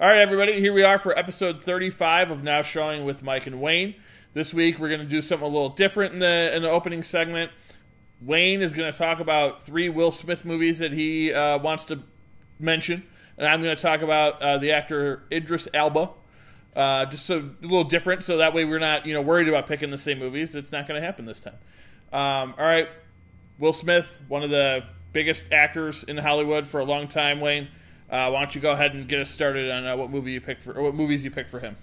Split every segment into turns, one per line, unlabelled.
All right, everybody, here we are for episode 35 of Now Showing with Mike and Wayne. This week, we're going to do something a little different in the opening segment. Wayne is going to talk about 3 Will Smith movies that he wants to mention, and I'm going to talk about the actor Idris Elba. Just a little different, so that way we're not worried about picking the same movies. It's not going to happen this time. All right, Will Smith, one of the biggest actors in Hollywood for a long time. Wayne, why don't you go ahead and get us started on what movies you picked for him?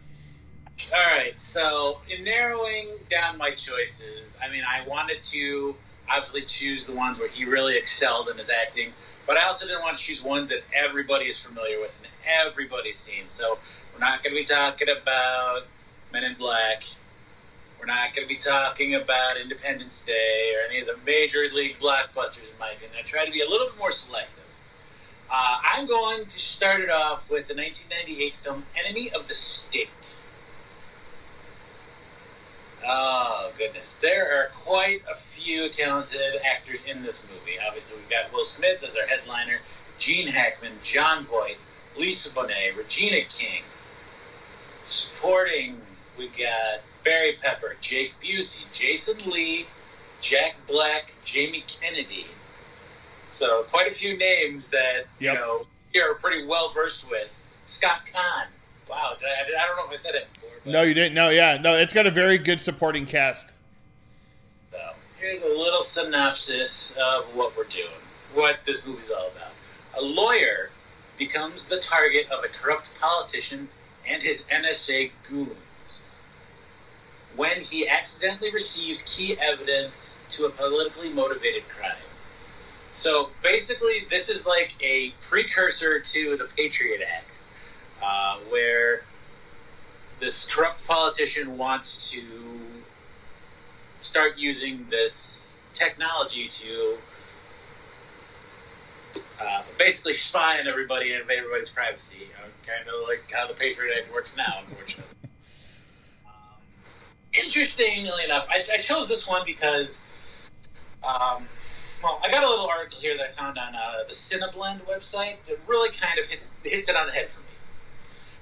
All right, so in narrowing down my choices, I wanted to obviously choose the ones where he really excelled in his acting, but I also didn't want to choose ones that everybody is familiar with and everybody's seen. So we're not going to be talking about Men in Black. We're not going to be talking about Independence Day or any of the major league blockbusters, in my opinion. I try to be a little bit more selective. I'm going to start it off with the 1998 film Enemy of the State. Oh, goodness. There are quite a few talented actors in this movie. Obviously, we've got Will Smith as our headliner, Gene Hackman, Jon Voight, Lisa Bonet, Regina King. Supporting, we got Barry Pepper, Jake Busey, Jason Lee, Jack Black, Jamie Kennedy. So quite a few names that you're pretty well versed with. Scott Conn. Wow, I don't know if I said it before. But
no, you didn't. No, it's got a very good supporting cast.
So here's a little synopsis of what we're doing, what this movie's all about. A lawyer becomes the target of a corrupt politician and his NSA goons when he accidentally receives key evidence to a politically motivated crime. So basically, this is like a precursor to the Patriot Act, where this corrupt politician wants to start using this technology to basically spy on everybody and invade everybody's privacy. Kind of like how the Patriot Act works now, unfortunately. Interestingly enough, I chose this one because, I got a little article here that I found on the Nomadland website that really kind of hits it on the head for me.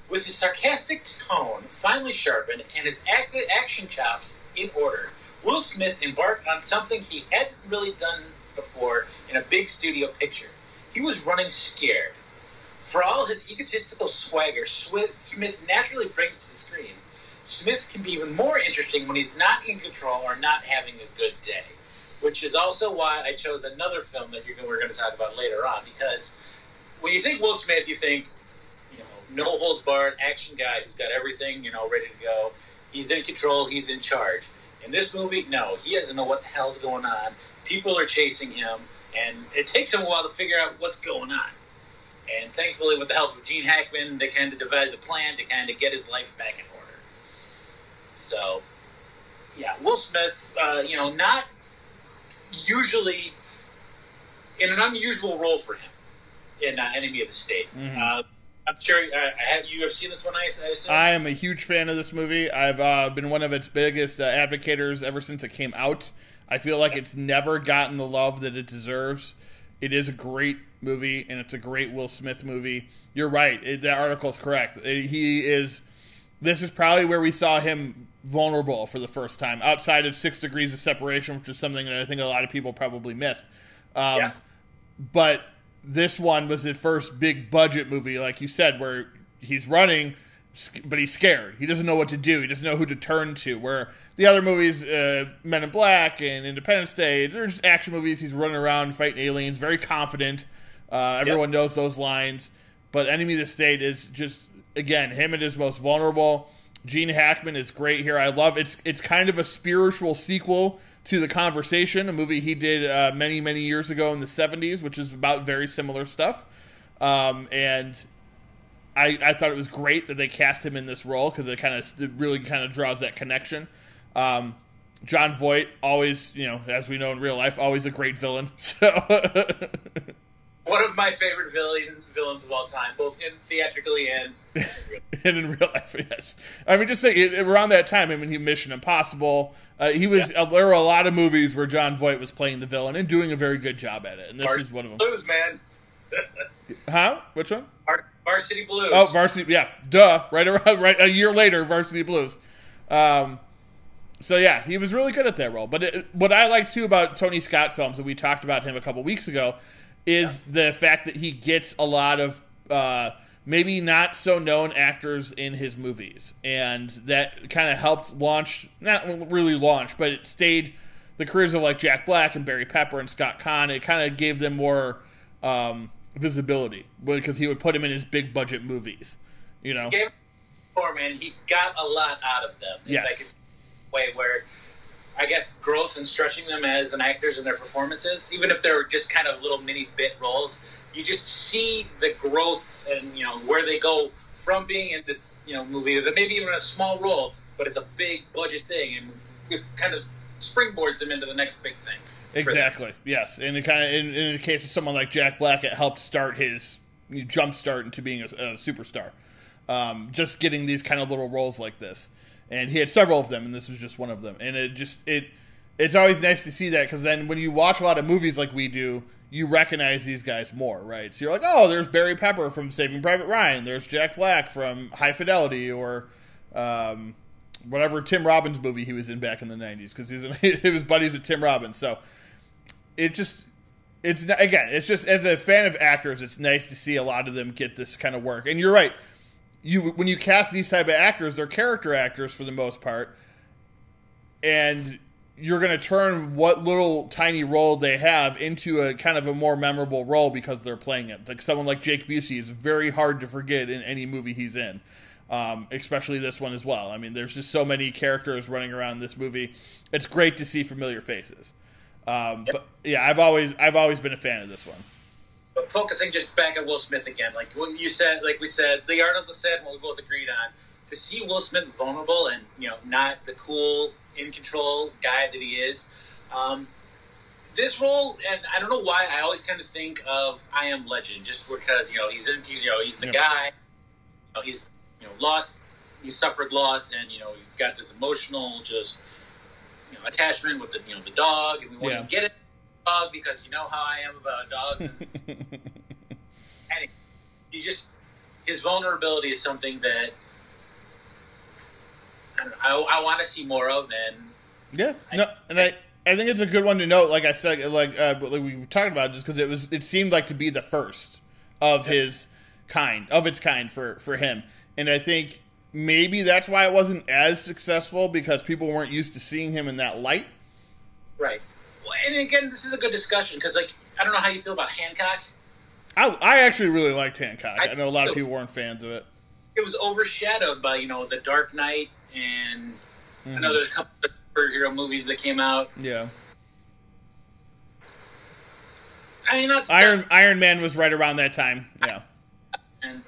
With his sarcastic tone finally sharpened and his action chops in order, Will Smith embarked on something he hadn't really done before in a big studio picture. He was running scared. For all his egotistical swagger Smith naturally brings to the screen, Smith can be even more interesting when he's not in control or not having a good day, which is also why I chose another film that we're going to talk about later on, because when you think Will Smith, you think, no holds barred action guy who's got everything, ready to go. He's in control. He's in charge. In this movie, no, he doesn't know what the hell's going on. People are chasing him, and it takes him a while to figure out what's going on. And thankfully, with the help of Gene Hackman, they kind of devise a plan to kind of get his life back in order. So, yeah, Will Smith, not usually in an unusual role for him in Enemy of the State. Mm-hmm. I'm sure you have seen this one, I assume?
I am a huge fan of this movie. I've been one of its biggest advocators ever since it came out. I feel like it's never gotten the love that it deserves. It is a great movie, and it's a great Will Smith movie. You're right. That article is correct. This is probably where we saw him vulnerable for the first time, outside of 6 Degrees of Separation, which is something that I think a lot of people probably missed. But this one was the first big budget movie, like you said, where he's running, but he's scared. He doesn't know what to do. He doesn't know who to turn to. Where the other movies, Men in Black and Independence Day, they're just action movies. He's running around fighting aliens, very confident. Everyone knows those lines. But Enemy of the State is just, again, him at his most vulnerable. Gene Hackman is great here. I love it's kind of a spiritual sequel to The Conversation, a movie he did many, many years ago in the 70s, which is about very similar stuff. And I thought it was great that they cast him in this role because it really draws that connection. Jon Voight, always, as we know in real life, always a great villain. So
one of my favorite villains of all time, both theatrically and
and in real life, yes. Just say around that time, he Mission Impossible. He was. There were a lot of movies where Jon Voight was playing the villain and doing a very good job at it, and this is one of them.
Blues, man.
Huh? Which one?
Varsity Blues.
Oh, Varsity, yeah, duh. Right a year later, Varsity Blues. So yeah, he was really good at that role. But what I like too about Tony Scott films, and we talked about him a couple weeks ago, is the fact that he gets a lot of maybe not so known actors in his movies, and that kind of helped launch, not really launch, but it stayed the careers of like Jack Black and Barry Pepper and Scott Conn. It kind of gave them more visibility because he would put him in his big budget movies, you know.
He gave him, and he got a lot out of them.
Yes.
Like it's a way where, I guess, growth and stretching them as an actors in their performances, even if they're just kind of little mini bit roles, you just see the growth and, you know, where they go from being in this, you know, movie that maybe even a small role, but it's a big budget thing, and it kind of springboards them into the next big thing.
Exactly. Yes, and it kind of in the case of someone like Jack Black, it helped start his jumpstart into being a superstar. Just getting these kind of little roles like this, and he had several of them, and this was just one of them. And it's always nice to see that, because then when you watch a lot of movies like we do, you recognize these guys more, right? So you're like, oh, there's Barry Pepper from Saving Private Ryan, there's Jack Black from High Fidelity, or whatever Tim Robbins movie he was in back in the 90s, because he was buddies with Tim Robbins. So it's just as a fan of actors, it's nice to see a lot of them get this kind of work. And you're right, when you cast these type of actors, they're character actors for the most part, and you're going to turn what little tiny role they have into a kind of a more memorable role because they're playing it. Like someone like Jake Busey is very hard to forget in any movie he's in, especially this one as well. I mean, there's just so many characters running around this movie. It's great to see familiar faces. But yeah, I've always been a fan of this one.
But focusing just back on Will Smith again, like what you said, like we said, the article said, what we both agreed on, to see Will Smith vulnerable and, you know, not the cool, in control guy that he is. This role, and I don't know why, I always kind of think of I Am Legend, just because, you know, he's the guy, you know, he's, you know, lost, he suffered loss, and, you know, he's got this emotional just, you know, attachment with the, you know, the dog, and we want to get it dog because you know how I am about dogs. And he just, his vulnerability is something that I want to see more of. And
I think it's a good one to note. Like I said, like we were talking about, just because it seemed like to be the first of its kind for him, and I think maybe that's why it wasn't as successful, because people weren't used to seeing him in that light.
Right. Well, and again, this is a good discussion, because, like, I don't know how you feel about Hancock.
I actually really liked Hancock. I know a lot of people weren't fans of it.
It was overshadowed by, you know, The Dark Knight, and I know there's a couple of superhero movies that came out.
Yeah.
I mean,
Iron Man was right around that time. Yeah.
And,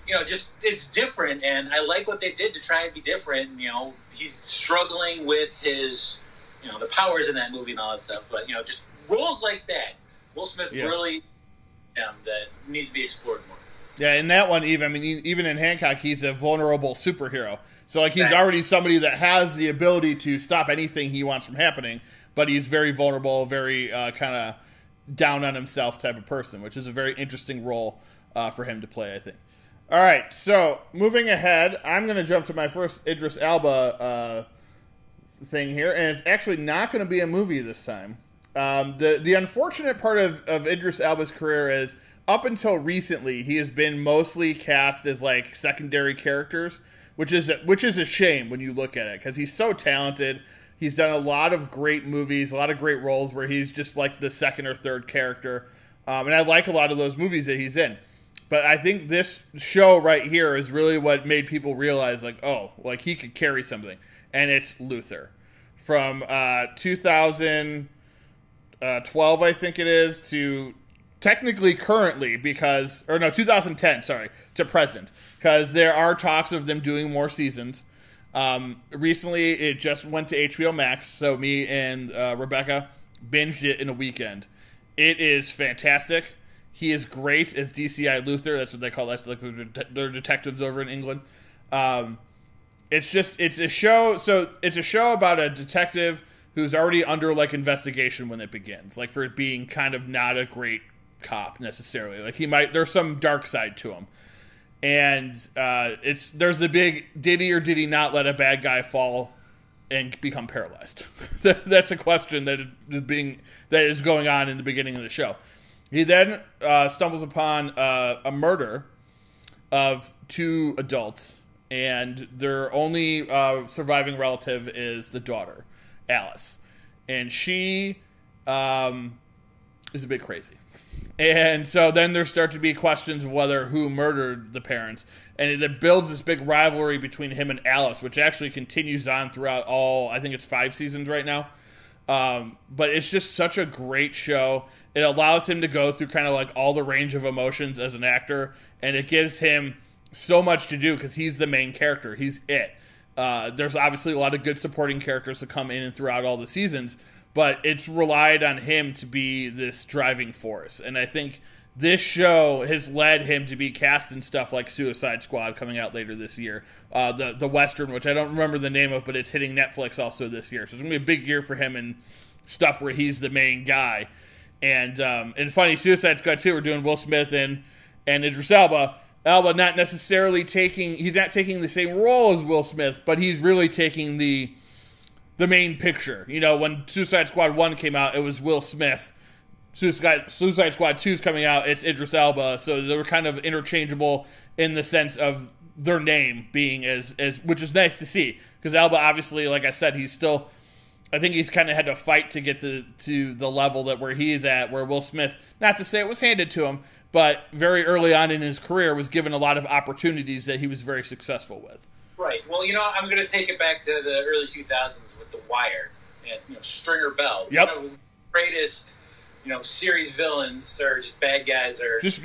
you know, just, it's different, and I like what they did to try and be different. You know, he's struggling with his, you know, the powers in that movie and all that stuff. But, you know, just roles like that, Will Smith really, that needs to be explored more.
Yeah, in that one, even in Hancock, he's a vulnerable superhero. So, like, he's already somebody that has the ability to stop anything he wants from happening, but he's very vulnerable, very kind of down on himself type of person, which is a very interesting role for him to play, I think. All right, so moving ahead, I'm going to jump to my first Idris Elba thing here, and it's actually not going to be a movie this time. The unfortunate part of Idris Elba's career is, up until recently, he has been mostly cast as, like, secondary characters, which is a shame when you look at it, because he's so talented. He's done a lot of great movies, a lot of great roles where he's just like the second or third character, and I like a lot of those movies that he's in. But I think this show right here is really what made people realize, like, oh, like, he could carry something, and it's Luther from 2012, I think it is, to technically currently, 2010, sorry, to present, because there are talks of them doing more seasons. Recently, it just went to HBO Max, so me and Rebecca binged it in a weekend. It is fantastic. He is great as DCI Luther. That's what they call it. Like they're detectives over in England. It's a show. So it's a show about a detective who's already under, like, investigation when it begins, like, for it being kind of not a great cop necessarily. Like there's some dark side to him. And there's the big, did he or did he not let a bad guy fall and become paralyzed? That's a question that is going on in the beginning of the show. He then stumbles upon a murder of 2 adults, and their only surviving relative is the daughter, Alice. And she is a bit crazy. And so then there start to be questions of who murdered the parents. And it builds this big rivalry between him and Alice, which actually continues on throughout I think it's 5 seasons right now. But it's just such a great show. It allows him to go through kind of like all the range of emotions as an actor. And it gives him so much to do because he's the main character. He's it. There's obviously a lot of good supporting characters that come in and throughout all the seasons. But it's relied on him to be this driving force. And I think this show has led him to be cast in stuff like Suicide Squad coming out later this year. The Western, which I don't remember the name of, but it's hitting Netflix also this year. So it's going to be a big year for him and stuff where he's the main guy. And funny, Suicide Squad 2, we're doing Will Smith and Idris Elba. Elba not necessarily he's not taking the same role as Will Smith, but he's really taking the main picture. You know, when Suicide Squad 1 came out, it was Will Smith. Suicide Squad 2 is coming out, it's Idris Elba. So they were kind of interchangeable in the sense of their name being as which is nice to see. Because Elba, obviously, like I said, I think he's kind of had to fight to get to the level where he is at, where Will Smith, not to say it was handed to him, but very early on in his career was given a lot of opportunities that he was very successful with.
Right. Well, I'm going to take it back to the early 2000s with The Wire and Stringer Bell.
Yep.
One of the greatest, series villains or just bad guys or
it's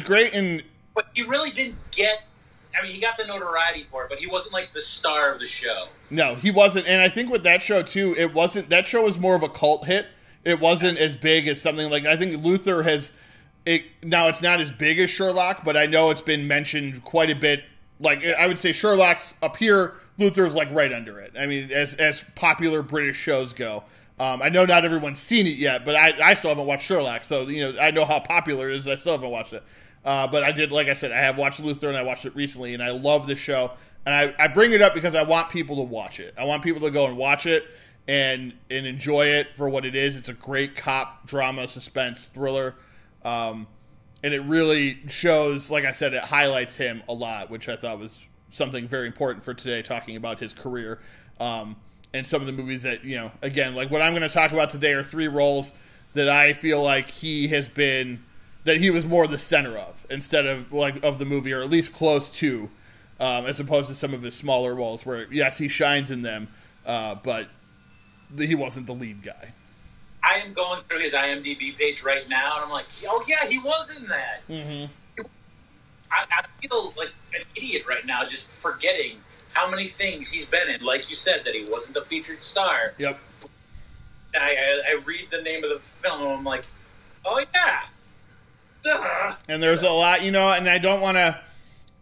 great.
But he really didn't get. I mean, he got the notoriety for it, but he wasn't like the star of the show. No,
he wasn't. And I think with that show too, it wasn't. That show was more of a cult hit. It wasn't as big as something like I think Luther has. Now it's not as big as Sherlock, but I know it's been mentioned quite a bit. Like, I would say Sherlock's up here, Luther's, like, right under it. I mean, as popular British shows go. I know not everyone's seen it yet, but I still haven't watched Sherlock, so, I know how popular it is. I still haven't watched it. But I did, like I said, I have watched Luther, and I watched it recently, and I love the show. And I bring it up because I want people to watch it. I want people to go and watch it and enjoy it for what it is. It's a great cop drama, suspense, thriller. And it really shows, like I said, it highlights him a lot, which I thought was something very important for today, talking about his career. And some of the movies that, again, like what I'm going to talk about today are 3 roles that I feel like he was more the center of, instead of, of the movie, or at least close to, as opposed to some of his smaller roles where, yes, he shines in them, but he wasn't the lead guy.
I am going through his IMDb page right now, and I'm like, oh, yeah, he was in that. Mm-hmm. I feel like an idiot right now just forgetting how many things he's been in. Like you said, that he wasn't the featured star.
Yep.
I read the name of the film, and I'm like, oh, yeah. Duh.
And there's a lot, and I don't want to...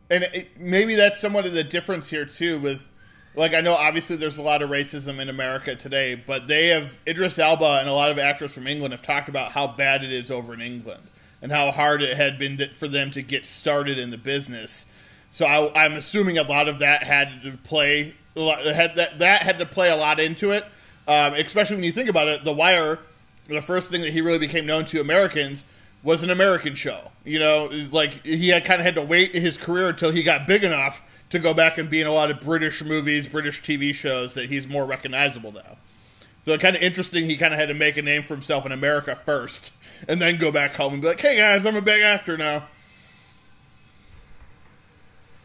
And maybe that's somewhat of the difference here, too, with... Like, I know obviously there's a lot of racism in America today, but Idris Elba and a lot of actors from England have talked about how bad it is over in England and how hard it had been for them to get started in the business. So I'm assuming a lot of that had to play a lot into it, especially when you think about it. The Wire, the first thing that he really became known to Americans was an American show. Like he had to wait his career until he got big enough to go back and be in a lot of British movies, British TV shows that he's more recognizable now. So it's kind of interesting he kind of had to make a name for himself in America first and then go back home and be like, hey guys, I'm a big actor now.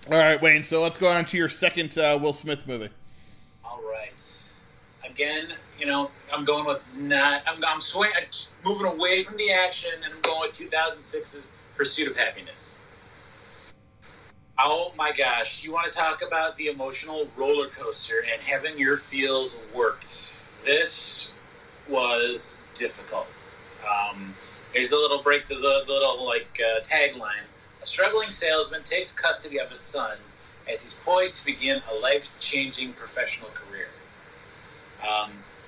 All right, Wayne, so let's go on to your second Will Smith movie.
All right. Again, I'm going with I'm moving away from the action, and I'm going with 2006's Pursuit of Happiness. Oh my gosh, you want to talk about the emotional roller coaster and having your feels worked. This was difficult. Here's the little break, the little tagline. A struggling salesman takes custody of his son as he's poised to begin a life-changing professional career.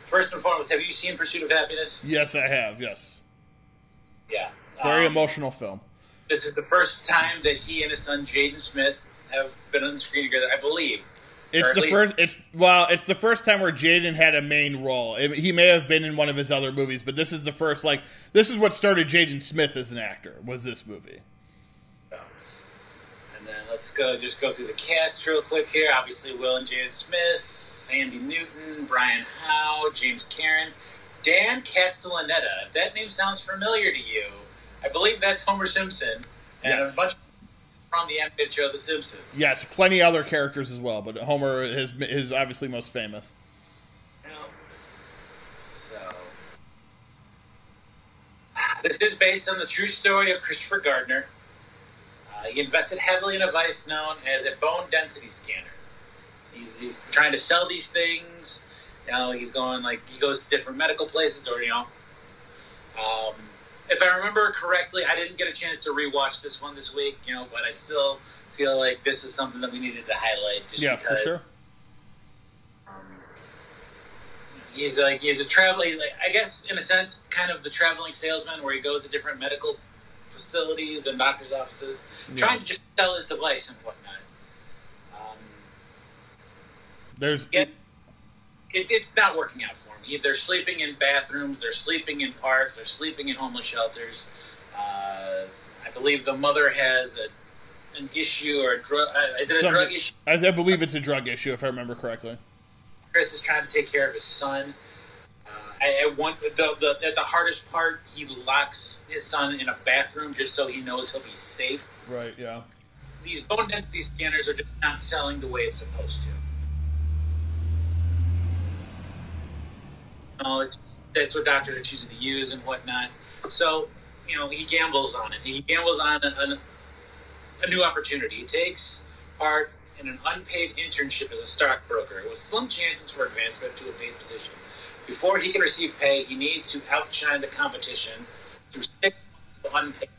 First and foremost, have you seen Pursuit of Happiness?
Yes, I have, yes.
Yeah.
Very emotional film.
This is the first time that he and his son Jaden Smith have been on the screen together, I believe.
It's the first time where Jaden had a main role. He may have been in one of his other movies, but this is the first. This is what started Jaden Smith as an actor. Was this movie?
And then let's go through the cast real quick here. Obviously, Will and Jaden Smith, Andy Newton, Brian Howe, James Karen, Dan Castellaneta. If that name sounds familiar to you, I believe that's Homer Simpson, and a bunch from the animated show The Simpsons.
Yes, plenty other characters as well, but Homer is obviously most famous.
So, this is based on the true story of Christopher Gardner. He invested heavily in a device known as a bone density scanner. He's trying to sell these things. He goes to different medical places, or if I remember correctly, I didn't get a chance to rewatch this one this week, but I still feel like this is something that we needed to highlight.
Just because, for sure.
He's a traveler. He's I guess in a sense, kind of the traveling salesman, where he goes to different medical facilities and doctors' offices, trying to just sell his device and whatnot. It's not working out for him. They're sleeping in bathrooms, they're sleeping in parks, they're sleeping in homeless shelters. I believe the mother has an issue or a drug. Is it a drug issue?
I believe it's a drug issue, if I remember correctly.
Chris is trying to take care of his son. The hardest part, he locks his son in a bathroom just so he knows he'll be safe.
Right, yeah.
These bone density scanners are just not selling the way it's supposed to. That's what doctors are choosing to use and whatnot. So, he gambles on it. He gambles on a new opportunity. He takes part in an unpaid internship as a stockbroker with slim chances for advancement to a paid position. Before he can receive pay, he needs to outshine the competition through 6 months of unpaid.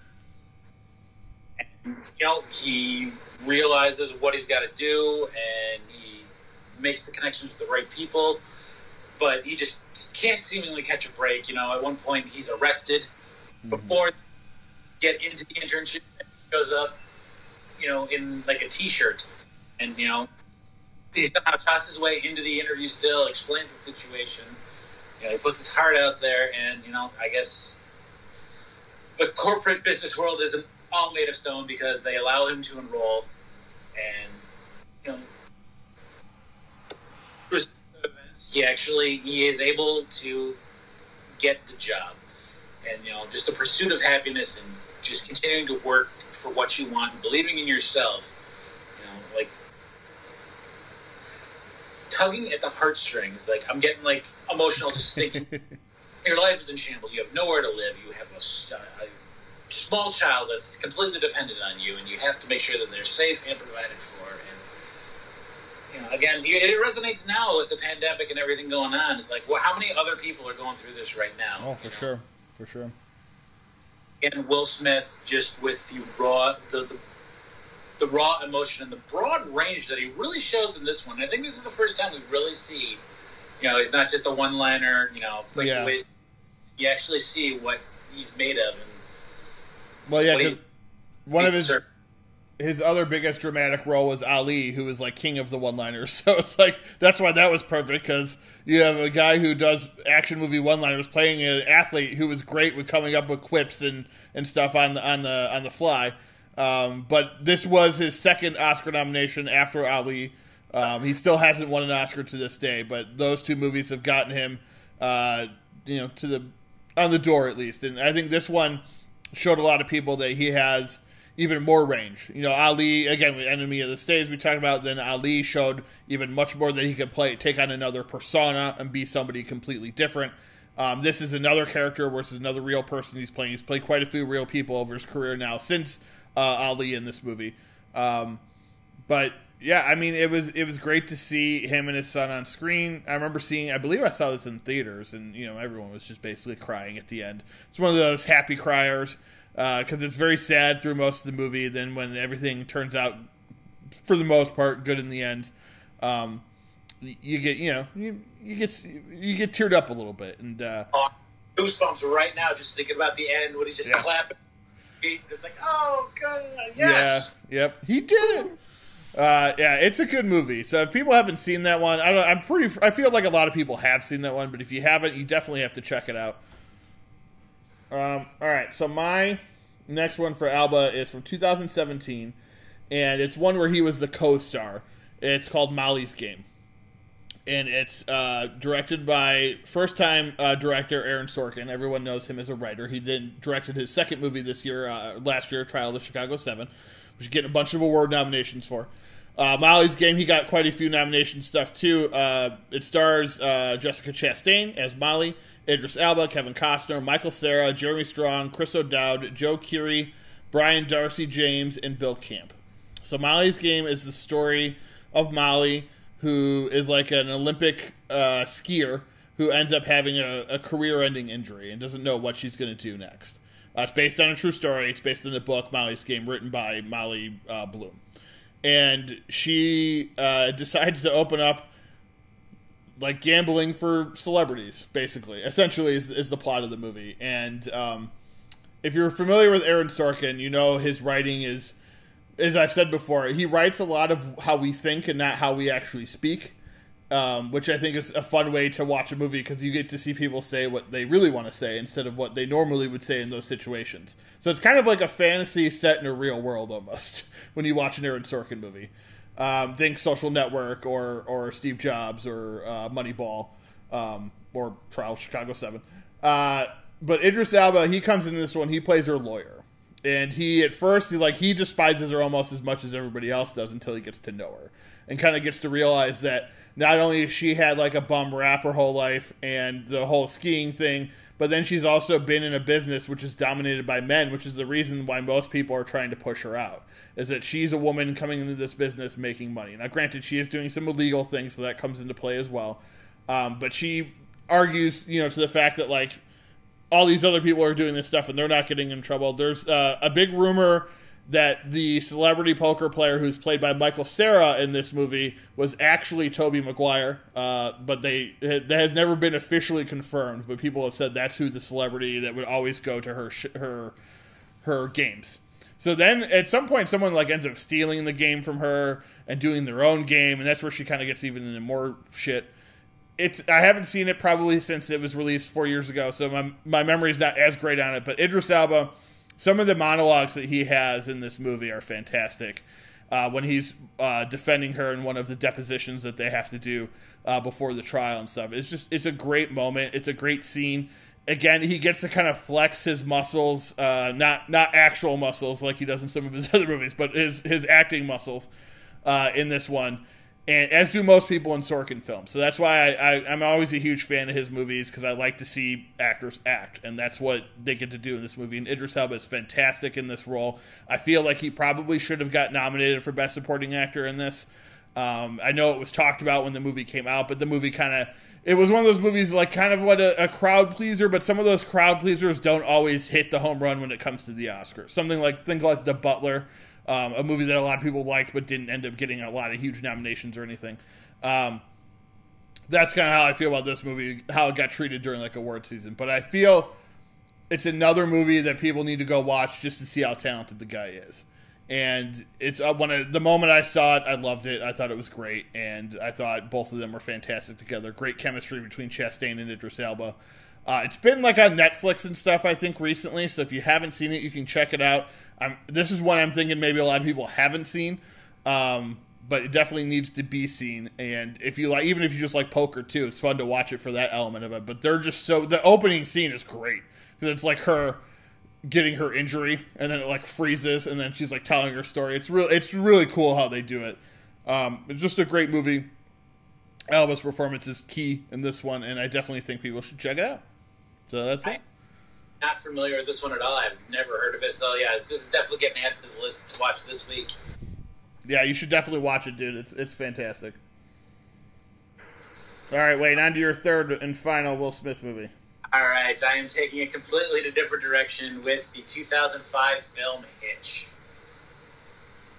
And, he realizes what he's got to do, and he makes the connections with the right people, but he just can't seemingly catch a break. At one point he's arrested before get into the internship, and he shows up, in a t-shirt, and he somehow tosses his way into the interview still, explains the situation. He puts his heart out there, and I guess the corporate business world isn't all made of stone because they allow him to enroll, and he is able to get the job, and just the pursuit of happiness and just continuing to work for what you want and believing in yourself, tugging at the heartstrings. I'm getting emotional just thinking. Your life is in shambles. You have nowhere to live. You have a small child that's completely dependent on you, and you have to make sure that they're safe and provided for. And again, it resonates now with the pandemic and everything going on. It's how many other people are going through this right now?
Oh, for sure.
And Will Smith, just with the raw emotion and the broad range that he really shows in this one. I think this is the first time we really see, he's not just a one-liner, you actually see what he's made of. And
because one of his other biggest dramatic role was Ali, who was king of the one-liners. So it's that's why that was perfect, because you have a guy who does action movie one-liners playing an athlete who was great with coming up with quips and stuff on the fly. But this was his second Oscar nomination after Ali. He still hasn't won an Oscar to this day, but those two movies have gotten him, on the door at least. And I think this one showed a lot of people that he has even more range. Ali, again, Enemy of the State, we talked about, then Ali showed even much more that he could take on another persona and be somebody completely different. This is another character versus another real person he's playing. He's played quite a few real people over his career now since Ali in this movie. But yeah, it was great to see him and his son on screen. I remember I believe I saw this in theaters, and everyone was just basically crying at the end. It's one of those happy criers, because it's very sad through most of the movie. Then when everything turns out, for the most part, good in the end, you get teared up a little bit, and
goosebumps right now just thinking about the end when he's just clapping feet. It's like, oh god, yes.
Yeah, yep, he did it. Yeah, it's a good movie. So if people haven't seen that one, I feel like a lot of people have seen that one, but if you haven't, you definitely have to check it out. All right, so my next one for Alba is from 2017, and it's one where he was the co-star. It's called Molly's Game, and it's directed by first-time director Aaron Sorkin. Everyone knows him as a writer. He directed his second movie last year, Trial of the Chicago 7, which is getting a bunch of award nominations for. Molly's Game, he got quite a few nomination stuff too. It stars Jessica Chastain as Molly, Idris Elba, Kevin Costner, Michael Cera, Jeremy Strong, Chris O'Dowd, Joe Keery, Brian Darcy James, and Bill Camp. So Molly's Game is the story of Molly, who is like an Olympic skier who ends up having a career-ending injury and doesn't know what she's going to do next. It's based on a true story. It's based on the book Molly's Game, written by Molly Bloom. And she decides to open up like gambling for celebrities, basically. Essentially is the plot of the movie. And if you're familiar with Aaron Sorkin, you know his writing is, as I've said before, he writes a lot of how we think and not how we actually speak. Which I think is a fun way to watch a movie because you get to see people say what they really want to say instead of what they normally would say in those situations. So it's kind of like a fantasy set in a real world almost when you watch an Aaron Sorkin movie. Think Social Network or Steve Jobs or Moneyball or Trial of Chicago 7. But Idris Elba, he comes in this one, he plays her lawyer. And he despises her almost as much as everybody else does until he gets to know her. And kind of gets to realize that not only has she had like a bum rap her whole life and the whole skiing thing, but then she's also been in a business which is dominated by men, which is the reason why most people are trying to push her out, is that she's a woman coming into this business making money. Now, granted, she is doing some illegal things, so that comes into play as well. But she argues, to the fact that like all these other people are doing this stuff and they're not getting in trouble. There's a big rumor that the celebrity poker player who's played by Michael Cera in this movie was actually Tobey Maguire, but that has never been officially confirmed, but people have said that's who the celebrity that would always go to her games. So then at some point someone like ends up stealing the game from her and doing their own game, and that's where she kind of gets even into more shit. I haven't seen it probably since it was released 4 years ago, so my memory's not as great on it, but Idris Elba, some of the monologues that he has in this movie are fantastic. When he's defending her in one of the depositions that they have to do before the trial and stuff. It's a great moment. It's a great scene. Again, he gets to kind of flex his muscles, not actual muscles like he does in some of his other movies, but his acting muscles in this one. And as do most people in Sorkin films. So that's why I'm always a huge fan of his movies, because I like to see actors act, and that's what they get to do in this movie. And Idris Elba is fantastic in this role. I feel like he probably should have got nominated for Best Supporting Actor in this. I know it was talked about when the movie came out, but the movie it was one of those movies like kind of what a crowd pleaser, but some of those crowd pleasers don't always hit the home run when it comes to the Oscars. Think like The Butler, a movie that a lot of people liked but didn't end up getting a lot of huge nominations or anything. That's kind of how I feel about this movie, how it got treated during like award season. But I feel it's another movie that people need to go watch just to see how talented the guy is. And it's the moment I saw it, I loved it. I thought it was great, and I thought both of them were fantastic together. Great chemistry between Chastain and Idris Elba. It's been like on Netflix and stuff, I think, recently. So if you haven't seen it, you can check it out. This is one I'm thinking maybe a lot of people haven't seen, but it definitely needs to be seen. And if you like, even if you just like poker too, it's fun to watch it for that element of it. But they're just the opening scene is great because it's like her getting her injury, and then it like freezes, and then she's like telling her story. It's really cool how they do it. It's just a great movie. Elba's performance is key in this one, and I definitely think people should check it out. So that's it.
Not familiar with this one at all. I've never heard of it. So yeah, this is definitely getting added to the list to watch this week.
Yeah, you should definitely watch it, dude. It's fantastic. All right, Wayne, on to your third and final Will Smith movie.
All right, I am taking it completely in a different direction with the 2005 film Hitch.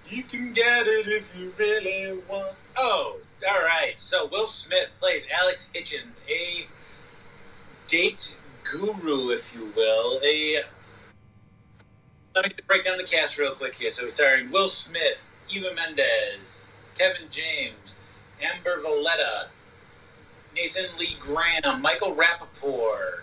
You can get it if you really want. Oh, all right. So Will Smith plays Alex Hitchens, a date guru, if you will, Let me break down the cast real quick here. So we're starring Will Smith, Eva Mendes, Kevin James, Amber Valletta, Nathan Lee Graham, Michael Rappaport.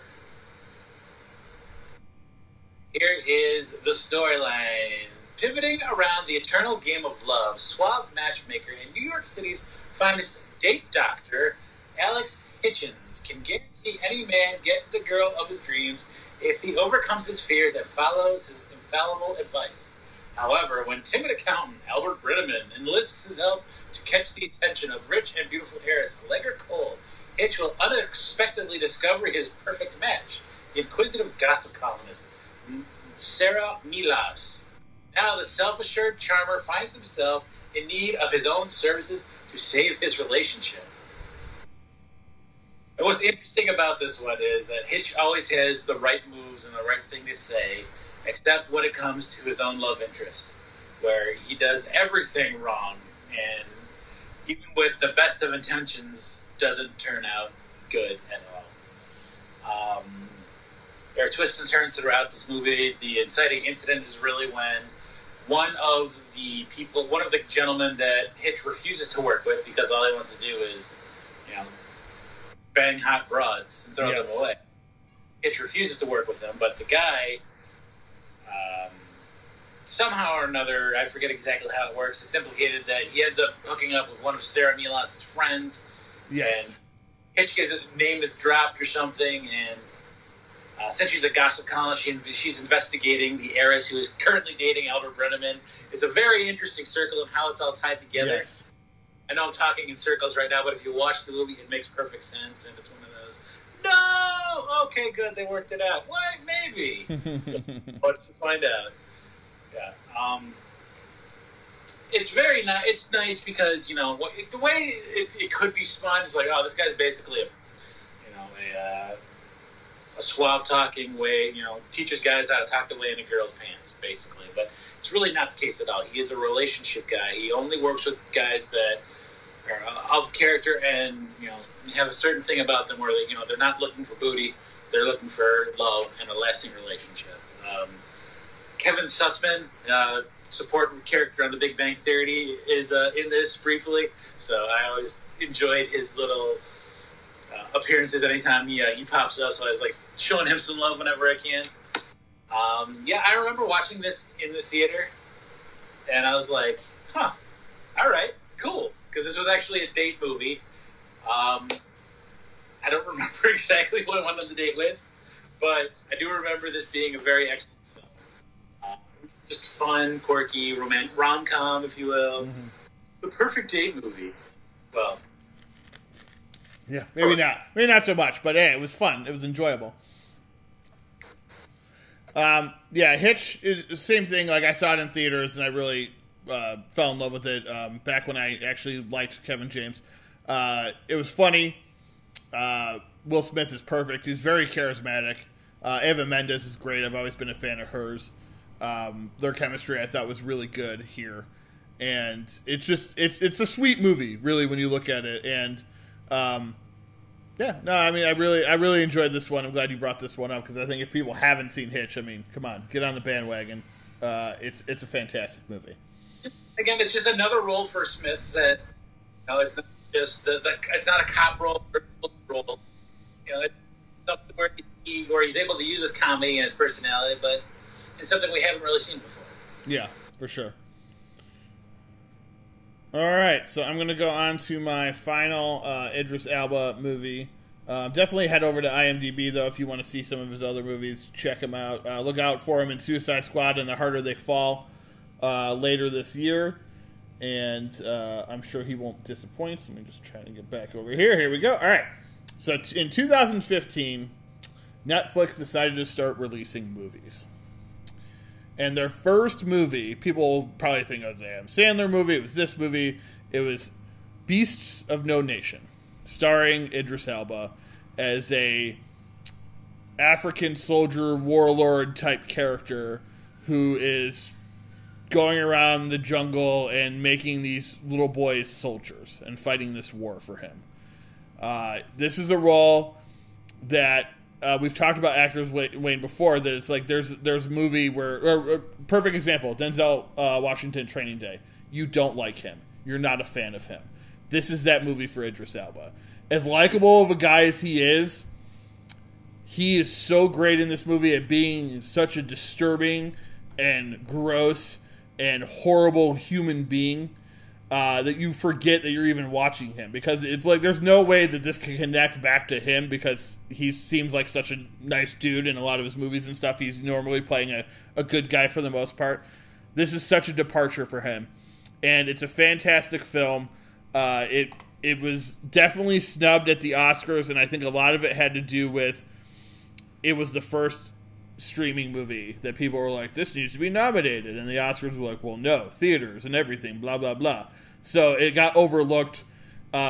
Here is the storyline. Pivoting around the eternal game of love, suave matchmaker and New York City's finest date doctor, Alex Hitchens, can guarantee any man get the girl of his dreams if he overcomes his fears and follows his infallible advice. However, when timid accountant Albert Brenneman enlists his help to catch the attention of rich and beautiful heiress Allegra Cole, Hitch will unexpectedly discover his perfect match, the inquisitive gossip columnist Sarah Milas. Now the self-assured charmer finds himself in need of his own services to save his relationship. And what's interesting about this one is that Hitch always has the right moves and the right thing to say, except when it comes to his own love interest, where he does everything wrong, and even with the best of intentions, doesn't turn out good at all. There are twists and turns throughout this movie. The inciting incident is really when one of the gentlemen that Hitch refuses to work with because all he wants to do is, bang hot broads and throw them away. Hitch refuses to work with them, but the guy, somehow or another, I forget exactly how it works, it's implicated that he ends up hooking up with one of Sarah Milas' friends.
Yes.
And Hitch gets his name is dropped or something, and since she's a gossip columnist, she's investigating the heiress who is currently dating Albert Brenneman. It's a very interesting circle of how it's all tied together.
Yes.
I know I'm talking in circles right now, but if you watch the movie, it makes perfect sense, and it's one of those, no! Okay, good, they worked it out. What? Maybe. But let's find out. Yeah. It's very nice. It's nice because, the way it could be spun is like, oh, this guy's basically a suave-talking way, teaches guys how to talk their way in a girl's pants, basically. But it's really not the case at all. He is a relationship guy. He only works with guys that are of character and, have a certain thing about them where they're not looking for booty. They're looking for love and a lasting relationship. Kevin Sussman, support character on The Big Bang Theory, is in this briefly. So I always enjoyed his little appearances anytime he pops up, so I was like showing him some love whenever I can. I remember watching this in the theater, and I was like, all right, cool, because this was actually a date movie. I don't remember exactly who I went on the date with, but I do remember this being a very excellent film. Just fun, quirky, romantic rom-com, if you will. Mm-hmm. The perfect date movie. Well,
yeah, maybe not. Maybe not so much, but hey, it was fun. It was enjoyable. Hitch is the same thing. Like, I saw it in theaters, and I really fell in love with it back when I actually liked Kevin James. It was funny. Will Smith is perfect. He's very charismatic. Eva Mendes is great. I've always been a fan of hers. Their chemistry, I thought, was really good here. And it's a sweet movie, really, when you look at it. And I really enjoyed this one. I'm glad you brought this one up, because I think if people haven't seen Hitch, come on, get on the bandwagon. It's a fantastic movie.
Again, it's just another role for Smith that, it's not just it's not a cop role or a role. It's something where he's able to use his comedy and his personality, but it's something we haven't really seen before.
Yeah, for sure. All right, so I'm going to go on to my final Idris Elba movie. Definitely head over to IMDb, though, if you want to see some of his other movies. Check him out. Look out for him in Suicide Squad and The Harder They Fall later this year. And I'm sure he won't disappoint. So let me just try to get back over here. Here we go. All right. So in 2015, Netflix decided to start releasing movies. And their first movie, people probably think it was an Adam Sandler movie. It was this movie. It was Beasts of No Nation, starring Idris Elba as a African soldier, warlord type character who is going around the jungle and making these little boys soldiers and fighting this war for him. This is a role that we've talked about actors, Wayne, before, that it's like there's a movie where, or perfect example, Denzel Washington, Training Day. You don't like him. You're not a fan of him. This is that movie for Idris Elba. As likable of a guy as he is so great in this movie at being such a disturbing and gross and horrible human being that you forget that you're even watching him, because it's like there's no way that this can connect back to him, because he seems like such a nice dude in a lot of his movies and stuff. He's normally playing a good guy for the most part. This is such a departure for him, and it's a fantastic film. It was definitely snubbed at the Oscars, and I think a lot of it had to do with it was the first streaming movie that people were like, this needs to be nominated, and the Oscars were like, well, no, theaters and everything, blah, blah, blah. So it got overlooked.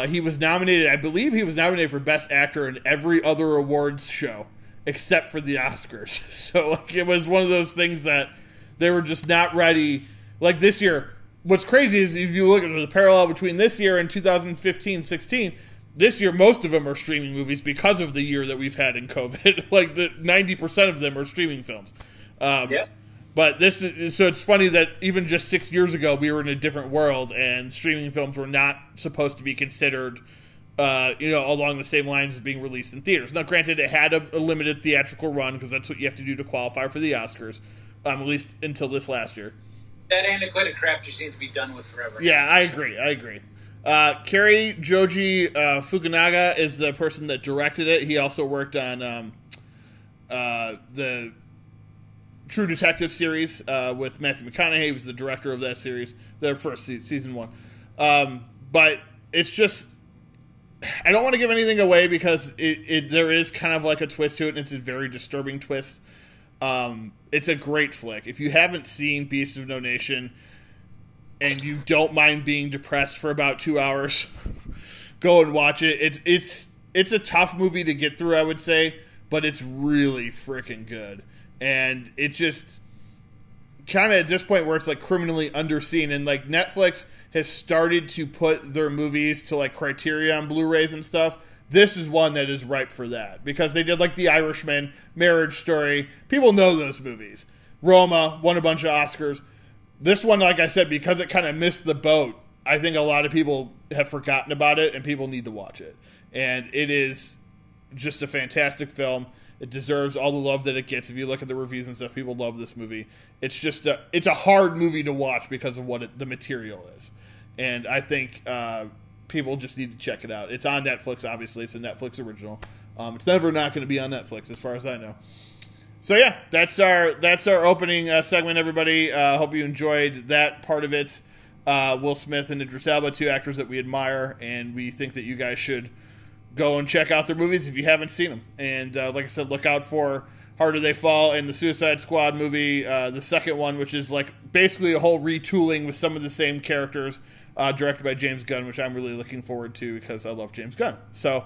He was nominated, I believe he was nominated for Best Actor in every other awards show except for the Oscars. So like, it was one of those things that they were just not ready. Like this year, what's crazy is if you look at the parallel between this year and 2015-16, this year, most of them are streaming movies because of the year that we've had in COVID. Like, 90% of them are streaming films.
Yeah.
But so it's funny that even just 6 years ago, we were in a different world, and streaming films were not supposed to be considered, along the same lines as being released in theaters. Now, granted, it had a limited theatrical run, because that's what you have to do to qualify for the Oscars, at least until this last year.
That antiquated crap just needs to be done with forever.
Yeah, I agree. Cary Joji Fukunaga is the person that directed it. He also worked on the True Detective series with Matthew McConaughey. He was the director of that series, the first season 1. But it's just, I don't want to give anything away, because there is kind of like a twist to it, and it's a very disturbing twist. It's a great flick. If you haven't seen Beast of No Nation, and you don't mind being depressed for about 2 hours, go and watch it. It's a tough movie to get through, I would say, but it's really freaking good. And it just kind of at this point where it's like criminally underseen, and like Netflix has started to put their movies to like Criterion Blu-rays and stuff. This is one that is ripe for that, because they did like The Irishman, Marriage Story. People know those movies. Roma won a bunch of Oscars. This one, like I said, because it kind of missed the boat, I think a lot of people have forgotten about it, and people need to watch it. And it is just a fantastic film. It deserves all the love that it gets. If you look at the reviews and stuff, people love this movie. It's just it's a hard movie to watch because of what the material is. And I think people just need to check it out. It's on Netflix, obviously. It's a Netflix original. It's never not going to be on Netflix, as far as I know. So yeah, that's our opening segment, everybody. Hope you enjoyed that part of it. Will Smith and Idris Elba, 2 actors that we admire, and we think that you guys should go and check out their movies if you haven't seen them. And like I said, look out for Harder They Fall and the Suicide Squad movie, the second one, which is like basically a whole retooling with some of the same characters, directed by James Gunn, which I'm really looking forward to because I love James Gunn. So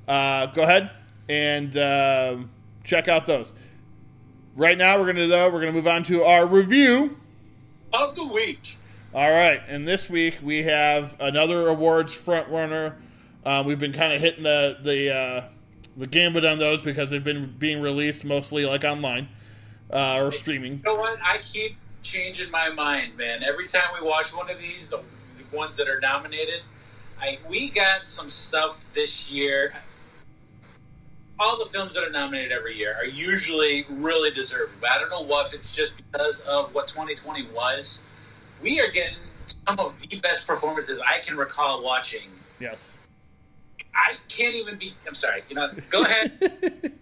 go ahead and check out those. Right now, we're gonna move on to our review
of the week.
All right, and this week we have another awards frontrunner. We've been kind of hitting the gambit on those because they've been being released mostly like online or streaming.
You know what? I keep changing my mind, man. Every time we watch one of these, the ones that are nominated, we got some stuff this year. All the films that are nominated every year are usually really deserving, but I don't know if it's just because of what 2020 was. We are getting some of the best performances I can recall watching.
Yes.
I can't even be... I'm sorry. Go ahead.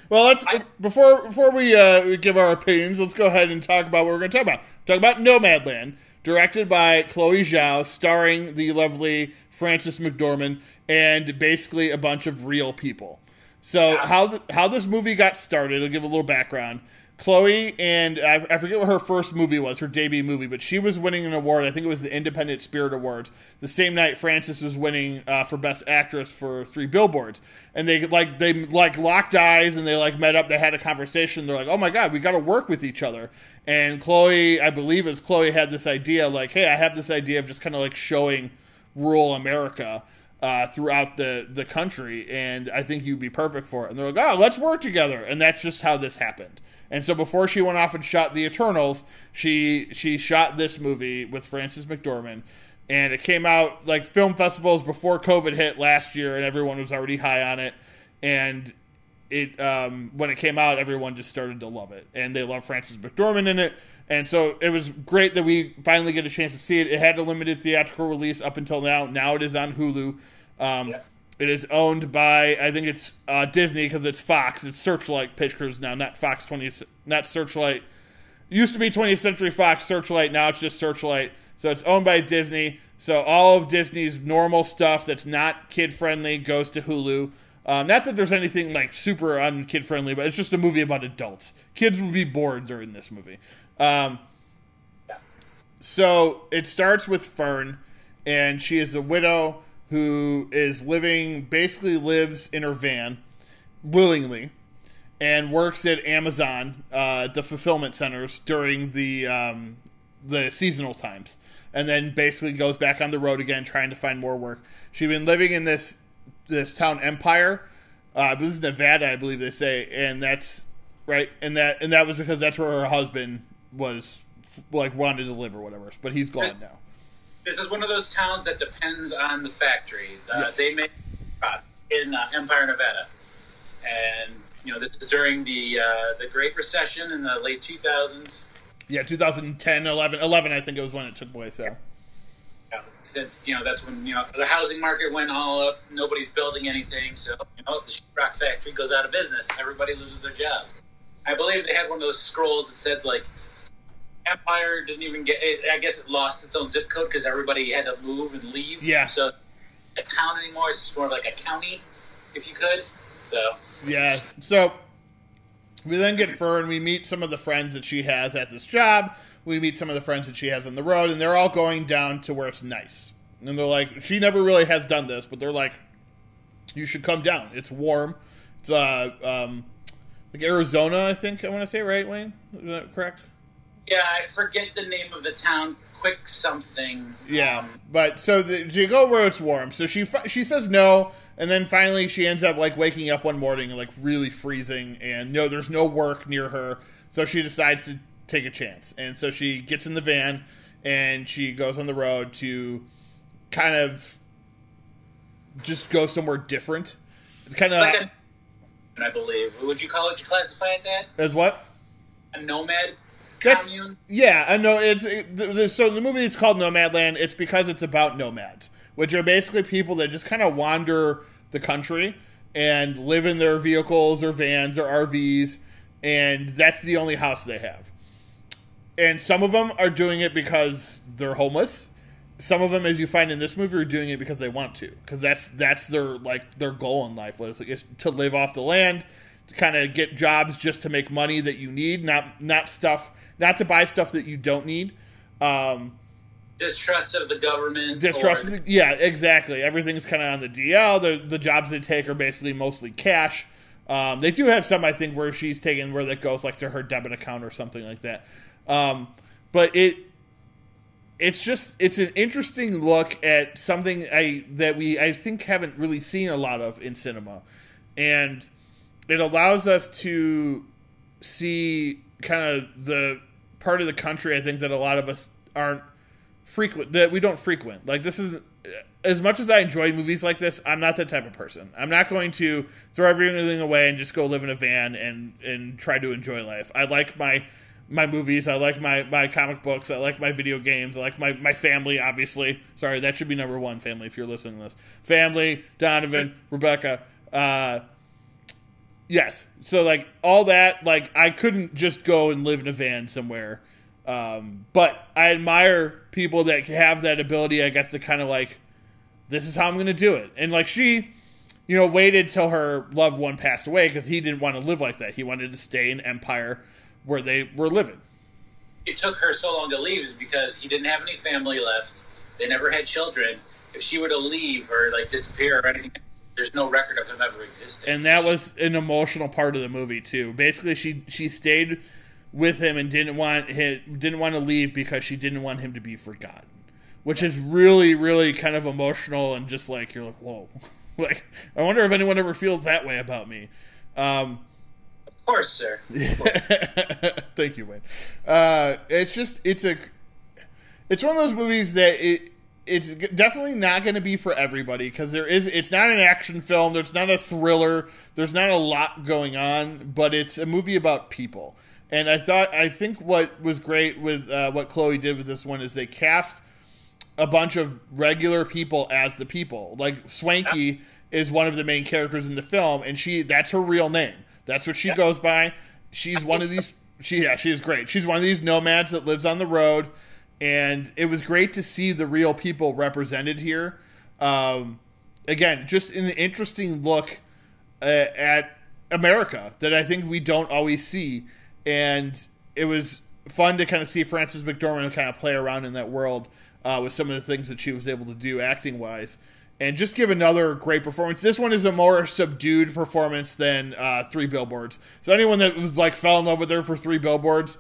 Well, before we give our opinions, let's go ahead and talk about what we're going to talk about. Talk about Nomadland, directed by Chloe Zhao, starring the lovely Frances McDormand, and basically a bunch of real people. So how this movie got started, I'll give a little background. Chloe, and I forget what her first movie was, her debut movie, but she was winning an award. I think it was the Independent Spirit Awards. The same night, Frances was winning for Best Actress for 3 Billboards. And they locked eyes, and they met up. They had a conversation. They're like, "Oh my God, we got to work with each other." And Chloe, I believe, Chloe had this idea, hey, I have this idea of just kind of showing rural America. throughout the country, and I think you'd be perfect for it. And they're like, oh, let's work together. And that's just how this happened. And so before she went off and shot The Eternals, she shot this movie with Frances McDormand. And it came out like film festivals before COVID hit last year, and everyone was already high on it. And it when it came out, everyone just started to love it. And they love Frances McDormand in it. And so it was great that we finally get a chance to see it. It had a limited theatrical release up until now. Now it is on Hulu. It is owned by, I think it's Disney because it's Fox. It's Searchlight Pictures now, not Fox 20, not Searchlight. It used to be 20th Century Fox Searchlight. Now it's just Searchlight. So it's owned by Disney. So all of Disney's normal stuff that's not kid-friendly goes to Hulu. Not that there's anything like super un-kid-friendly, but it's just a movie about adults. Kids would be bored during this movie. So it starts with Fern, and she is a widow who is basically lives in her van willingly and works at Amazon, the fulfillment centers during the seasonal times, and then basically goes back on the road again trying to find more work. She'd been living in this town Empire. This is Nevada, I believe they say, and that's right. And that was because that's where her husband was, like, wanted to live or whatever. But he's gone now.
This is one of those towns that depends on the factory.
Yes.
They make in Empire, Nevada, and this is during the Great Recession in the late 2000s.
Yeah, 2010, 11, I think it was when it took place. So.
Yeah, since that's when the housing market went all up, nobody's building anything, so the sheetrock factory goes out of business. Everybody loses their job. I believe they had one of those scrolls that said like Empire didn't even get. I guess it lost its own zip code because everybody had to move and leave.
Yeah.
So a town anymore. It's just more like a county, if you could. So.
Yeah. So we then get Fern. We meet some of the friends that she has at this job. We meet some of the friends that she has on the road, and they're all going down to where it's nice. And they're like, she never really has done this, but they're like, you should come down. It's warm. It's like Arizona, I think I want to say, right, Wayne? Is that correct?
Yeah, I forget the name of the town. Quick something.
Yeah, but so you go where it's warm. So she says no, and then finally she ends up like waking up one morning like really freezing, and there's no work near her. So she decides to take a chance, and so she gets in the van and she goes on the road to kind of just go somewhere different. It's kind of
like I believe. Would you classify it that?
As what?
A nomad commune?
Yeah, I know. So the movie is called Nomadland. It's because it's about nomads, which are basically people that just kind of wander the country and live in their vehicles or vans or RVs, and that's the only house they have. And some of them are doing it because they're homeless. Some of them, as you find in this movie, are doing it because they want to, because that's their goal in life is to live off the land, to kind of get jobs just to make money that you need, not to buy stuff that you don't need.
Distrust of the government.
Yeah, exactly. Everything's kind of on the DL. The jobs they take are basically mostly cash. They do have some, I think, where she's taken where that goes like to her debit account or something like that. But it's an interesting look at something I think haven't really seen a lot of in cinema, and it allows us to see kind of the part of the country I think that a lot of us we don't frequent. Like, this is, as much as I enjoy movies like this, I'm not that type of person. I'm not going to throw everything away and just go live in a van and try to enjoy life. I like my movies, I like my comic books, I like my video games, I like my family, obviously. Sorry, that should be number one, family, if you're listening to this. Family, Donovan, Rebecca. Yes. So, like, all that, like, I couldn't just go and live in a van somewhere. But I admire people that have that ability, I guess, to kind of, like, this is how I'm going to do it. And, like, she, waited till her loved one passed away because he didn't want to live like that. He wanted to stay in Empire where they were living.
It took her so long to leave is because he didn't have any family left. They never had children. If she were to leave or, like, disappear or anything, there's no record of him ever existing.
And that was an emotional part of the movie too. Basically, she stayed with him and didn't want to leave because she didn't want him to be forgotten, which is really, really kind of emotional and just like, you're like, whoa. Like, I wonder if anyone ever feels that way about me.
Of course, sir. Of course.
Thank you, Wayne. It's one of those movies that it's definitely not going to be for everybody, because it's not an action film, there's not a thriller, there's not a lot going on, but it's a movie about people. And I think what was great with what Chloe did with this one is they cast a bunch of regular people as the people. Like Swanky is one of the main characters in the film, and that's her real name. That's what she goes by. She's one of these. She is great. She's one of these nomads that lives on the road, and it was great to see the real people represented here. Again, just an interesting look at America that I think we don't always see, and it was fun to kind of see Frances McDormand kind of play around in that world with some of the things that she was able to do acting wise. And just give another great performance. This one is a more subdued performance than 3 Billboards. So anyone that was like fell in love with her for 3 Billboards,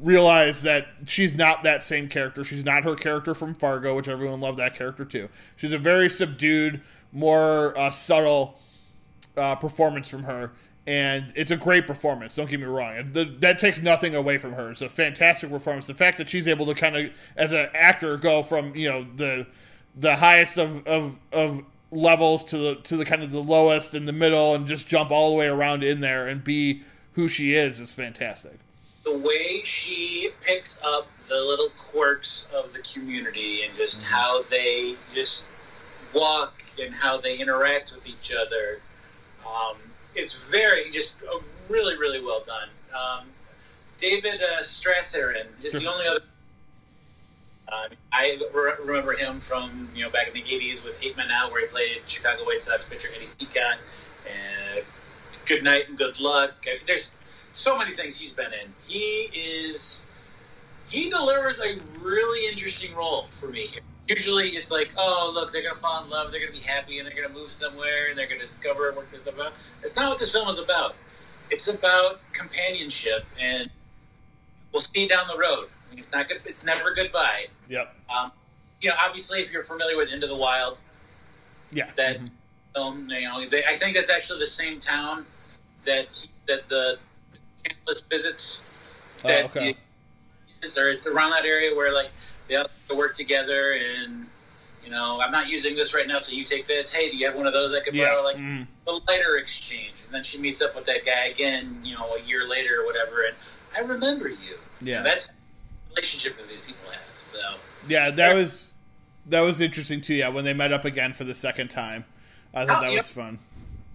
realize that she's not that same character. She's not her character from Fargo, which everyone loved that character too. She's a very subdued, more subtle performance from her. And it's a great performance, don't get me wrong. That takes nothing away from her. It's a fantastic performance. The fact that she's able to kind of, as an actor, go from, you know, the highest of levels to the kind of the lowest in the middle, and just jump all the way around in there and be who she is fantastic.
The way she picks up the little quirks of the community and just how they just walk and how they interact with each other, it's very just really, really well done. David Strathairn is the only other. I remember him from, you know, back in the 80s with 8 Men Out, where he played Chicago White Sox pitcher Eddie Seacott, and Good Night and Good Luck. There's so many things he's been in. He delivers a really interesting role for me here. Usually it's like, oh, look, they're going to fall in love, they're going to be happy, and they're going to move somewhere, and they're going to discover and work this stuff out. That's not what this film is about. It's about companionship, and we'll see down the road. It's not good. It's never goodbye.
Yep.
You know, obviously, if you're familiar with Into the Wild, that film, you know, I think that's actually the same town that the Campus visits. That or it's around that area where like they have to work together, and you know, I'm not using this right now, so you take this. Hey, do you have one of those I could borrow? Like the lighter exchange, and then she meets up with that guy again, you know, a year later or whatever, and I remember you.
Yeah,
and that's relationship that these people have. So
yeah, that was interesting too. Yeah, when they met up again for the second time, I thought that was fun.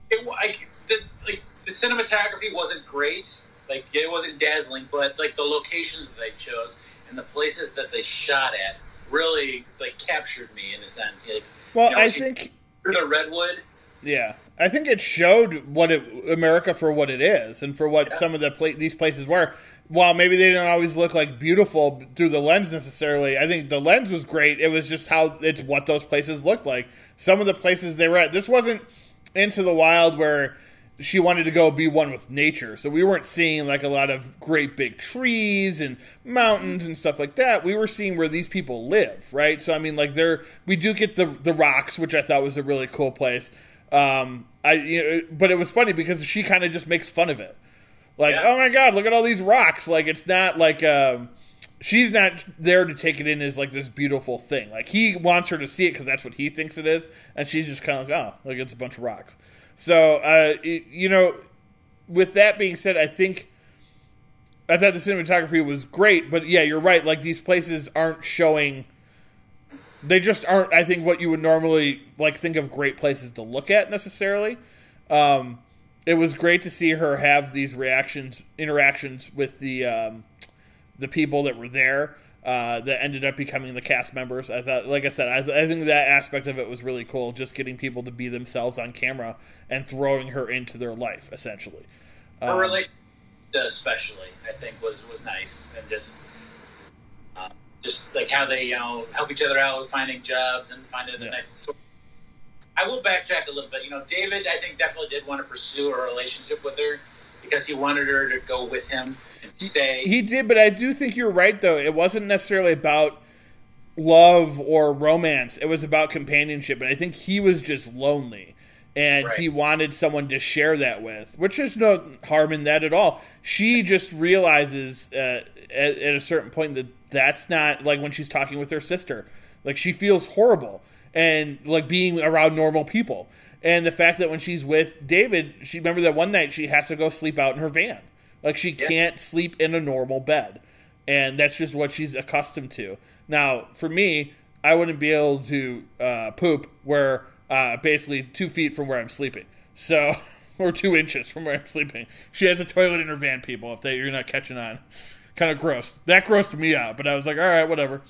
The cinematography wasn't great, like it wasn't dazzling, but like the locations that they chose and the places that they shot at really like captured me in a sense. Like, well,
you know,
I think
the redwood.
Yeah, I think it showed America for what it is, and for what some of these places were. While maybe they didn't always look like beautiful through the lens necessarily, I think the lens was great. It was just it's what those places looked like. Some of the places they were at. This wasn't Into the Wild where she wanted to go be one with nature. So we weren't seeing like a lot of great big trees and mountains and stuff like that. We were seeing where these people live, right? So I mean, like we do get the rocks, which I thought was a really cool place. But it was funny because she kind of just makes fun of it. Like, oh my God, look at all these rocks. Like, it's not like, she's not there to take it in as like this beautiful thing. Like, he wants her to see it because that's what he thinks it is. And she's just kind of like, oh, like it's a bunch of rocks. So, you know, with that being said, I thought the cinematography was great. But yeah, you're right. Like, these places aren't showing, they just aren't, I think, what you would normally like think of great places to look at necessarily. It was great to see her have these interactions with the people that were there that ended up becoming the cast members. I thought, like I said, I think that aspect of it was really cool. Just getting people to be themselves on camera and throwing her into their life, essentially.
Her relationship, especially, I think, was nice, and just like how they help each other out with finding jobs and finding the next. I will backtrack a little bit. You know, David, I think, definitely did want to pursue a relationship with her because he wanted her to go with him and stay.
He did, but I do think you're right, though. It wasn't necessarily about love or romance. It was about companionship, and I think he was just lonely. And he wanted someone to share that with, which there's no harm in that at all. She just realizes at a certain point that that's not, like, when she's talking with her sister. Like, she feels horrible and, like, being around normal people. And the fact that when she's with David, she remember that one night she has to go sleep out in her van. Like, she can't sleep in a normal bed. And that's just what she's accustomed to. Now, for me, I wouldn't be able to poop where... basically 2 feet from where I'm sleeping. So, or 2 inches from where I'm sleeping. She has a toilet in her van, people, if you're not catching on. Kind of gross. That grossed me out, but I was like, all right, whatever.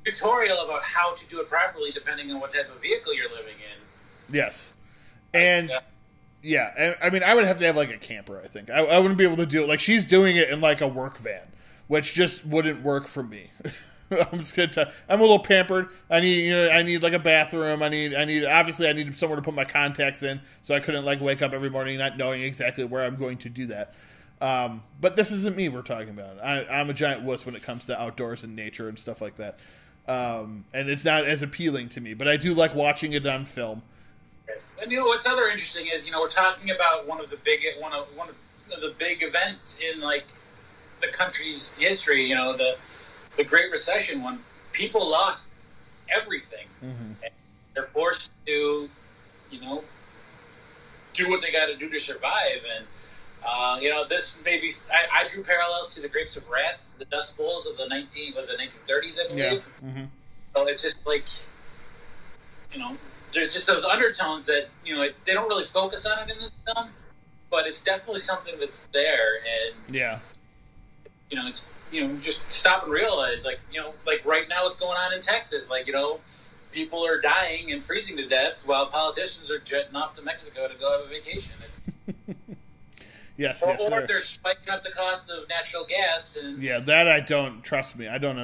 Tutorial about how to do it properly depending on what type of vehicle you're living in.
Yes. And... yeah, I mean, I would have to have, like, a camper, I think. I wouldn't be able to do it. Like, she's doing it in, like, a work van, which just wouldn't work for me. I'm just gonna I'm a little pampered. I need like a bathroom. I need obviously I need somewhere to put my contacts in, so I couldn't like wake up every morning not knowing exactly where I'm going to do that. But this isn't me we're talking about. I'm a giant wuss when it comes to outdoors and nature and stuff like that. And it's not as appealing to me, but I do like watching it on film.
And what's other interesting is we're talking about one of the big events in like the country's history. The Great Recession, when people lost everything. Mm-hmm. And they're forced to, do what they got to do to survive. And, this maybe, I drew parallels to the Grapes of Wrath, the Dust Bowls of the 1930s, I believe. Yeah. Mm-hmm. So it's just like, there's just those undertones that, they don't really focus on it in this film, but it's definitely something that's there. And, it's, just stop and realize, like right now what's going on in Texas, people are dying and freezing to death while politicians are jetting off to Mexico to go have a vacation.
Yes,
or they're spiking up the cost of natural gas. And
that I don't, trust me, I don't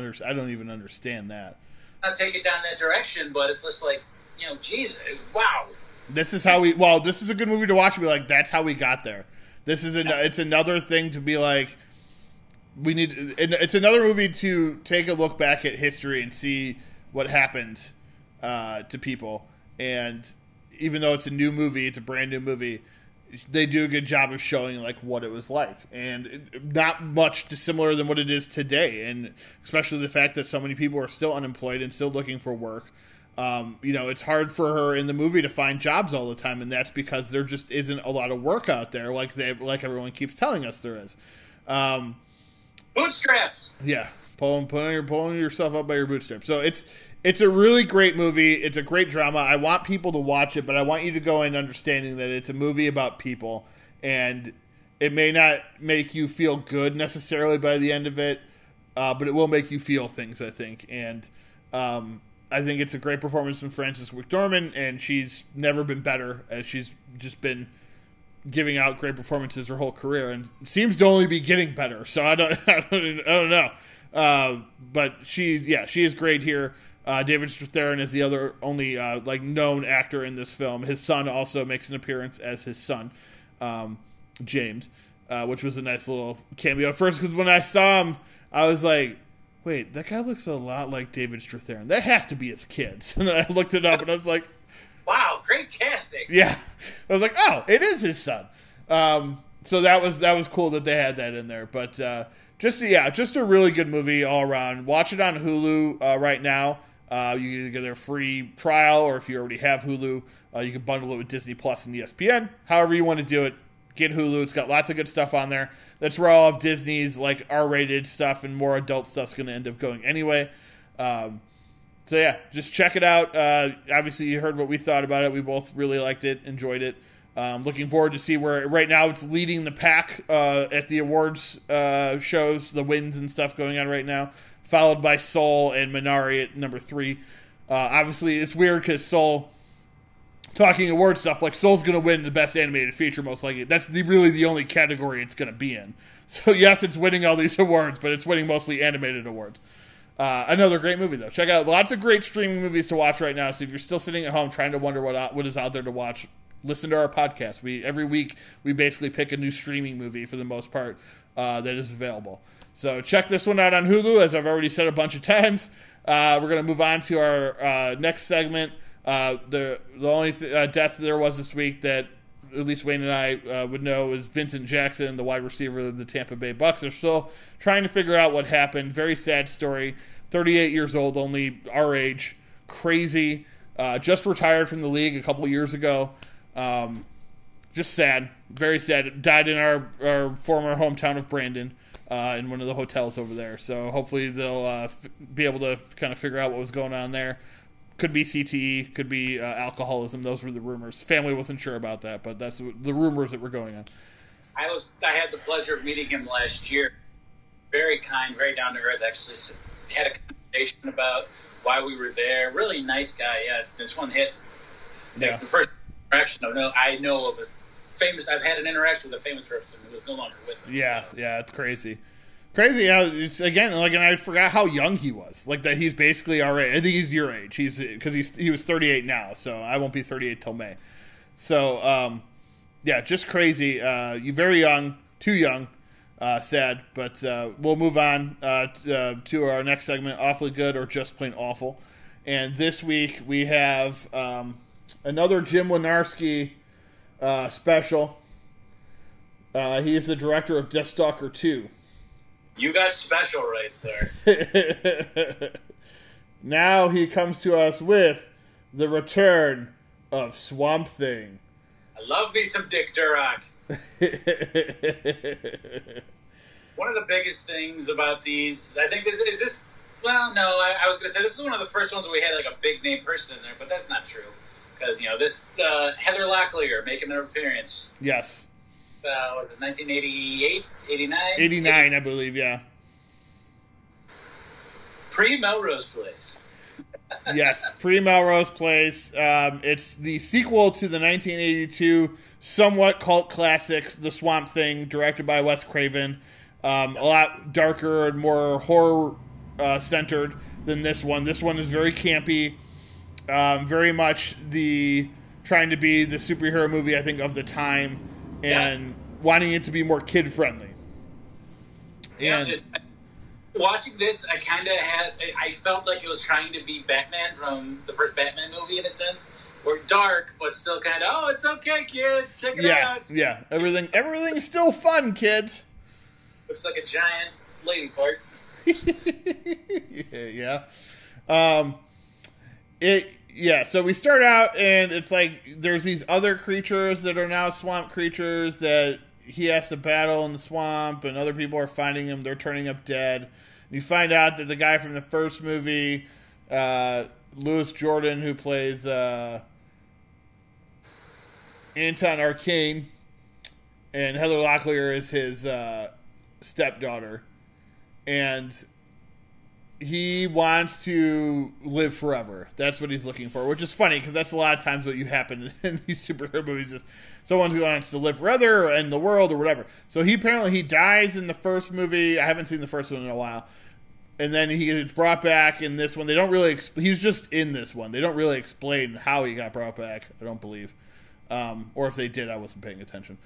even understand that.
Not take it down that direction, but it's just like, geez, wow.
This is how this is a good movie to watch and be like, that's how we got there. This is it's another thing to be like, it's another movie to take a look back at history and see what happened to people. And even though it's a new movie, it's a brand new movie, they do a good job of showing like what it was like, and not much dissimilar than what it is today. And especially the fact that so many people are still unemployed and still looking for work. It's hard for her in the movie to find jobs all the time, and that's because there just isn't a lot of work out there like everyone keeps telling us there is.
Bootstraps.
Yeah, pulling yourself up by your bootstraps. So it's a really great movie. It's a great drama. I want people to watch it, but I want you to go in understanding that it's a movie about people, and it may not make you feel good necessarily by the end of it, but it will make you feel things, I think. And I think it's a great performance from Frances McDormand, and she's never been better, as she's just been giving out great performances her whole career, and seems to only be getting better. So I don't know. But she is great here. David Strathairn is the only known actor in this film. His son also makes an appearance as his son, James, which was a nice little cameo at first, because when I saw him, I was like, wait, that guy looks a lot like David Strathairn. That has to be his kids. And then I looked it up, and I was like,
wow, great casting.
Yeah. I was like, oh, it is his son. So that was cool that they had that in there. But just a really good movie all around. Watch it on Hulu right now. You either get their free trial, or if you already have Hulu, you can bundle it with Disney Plus and ESPN. However you want to do it, get Hulu. It's got lots of good stuff on there. That's where all of Disney's like R-rated stuff and more adult stuff's going to end up going anyway. So yeah, just check it out. Obviously, you heard what we thought about it. We both really liked it, enjoyed it. Looking forward to see where right now it's leading the pack at the awards shows, the wins and stuff going on right now, followed by Soul and Minari at number 3. Obviously, it's weird because Soul, talking award stuff, like Soul's going to win the best animated feature most likely. That's really the only category it's going to be in. So yes, it's winning all these awards, but it's winning mostly animated awards. Another great movie, though. Check out lots of great streaming movies to watch right now. So if you're still sitting at home trying to wonder what is out there to watch, listen to our podcast. Every week we basically pick a new streaming movie for the most part that is available. So check this one out on Hulu, as I've already said a bunch of times. We're going to move on to our next segment. The only death there was this week that at least Wayne and I would know is Vincent Jackson, the wide receiver of the Tampa Bay Bucks. They're still trying to figure out what happened. Very sad story. 38 years old, only our age. Crazy. Just retired from the league a couple years ago. Just sad. Very sad. Died in our former hometown of Brandon, in one of the hotels over there. So hopefully they'll be able to kind of figure out what was going on there. Could be CTE, could be alcoholism. Those were the rumors. Family wasn't sure about that, but that's the rumors that were going on.
I had the pleasure of meeting him last year. Very kind, very down to earth. Actually, had a conversation about why we were there. Really nice guy. Yeah, this one hit.
Yeah.
The first interaction I know of a famous. I've had an interaction with a famous person who was no longer with me.
Yeah,
so.
Yeah, it's crazy. Crazy how it's again like, and I forgot how young he was. Like that, he's basically our age. I think he's your age. Because he was 38 now, so I won't be 38 till May. So yeah, just crazy. You're very young, too young. Sad, but we'll move on to our next segment, Awfully Good or Just Plain Awful. And this week we have another Jim Wynorski special. He is the director of Deathstalker 2.
You got special rights there.
Now he comes to us with the return of Swamp Thing.
I love me some Dick Durock. One of the biggest things about these, I think, is this. Well, no, I was going to say this is one of the first ones where we had like a big name person in there, but that's not true because this Heather Locklear making an appearance.
Yes.
Was it 1988, 89?
89, I believe. Yeah.
Pre-Melrose Place.
Yes, pre-Melrose Place. It's the sequel to the 1982 somewhat cult classic, The Swamp Thing, directed by Wes Craven. A lot darker and more horror-centered than this one. This one is very campy, very much trying to be the superhero movie, I think, of the time, and wanting it to be more kid-friendly.
And watching this, I felt like it was trying to be Batman from the first Batman movie in a sense. Or dark, but still kind of, it's okay, kids, check it out. Yeah,
everything's still fun, kids.
Looks like a giant lady part.
Yeah. So we start out, and it's like there's these other creatures that are now swamp creatures that he has to battle in the swamp, and other people are finding him. They're turning up dead. And you find out that the guy from the first movie, Louis Jordan, who plays Anton Arcane, and Heather Locklear is his stepdaughter, and he wants to live forever. That's what he's looking for, which is funny because that's a lot of times what you happen in these superhero movies is someone who wants to live forever or end the world or whatever. So he dies in the first movie. I haven't seen the first one in a while. And then he gets brought back in this one. They don't really he's just in this one. They don't really explain how he got brought back, I don't believe. Or if they did, I wasn't paying attention.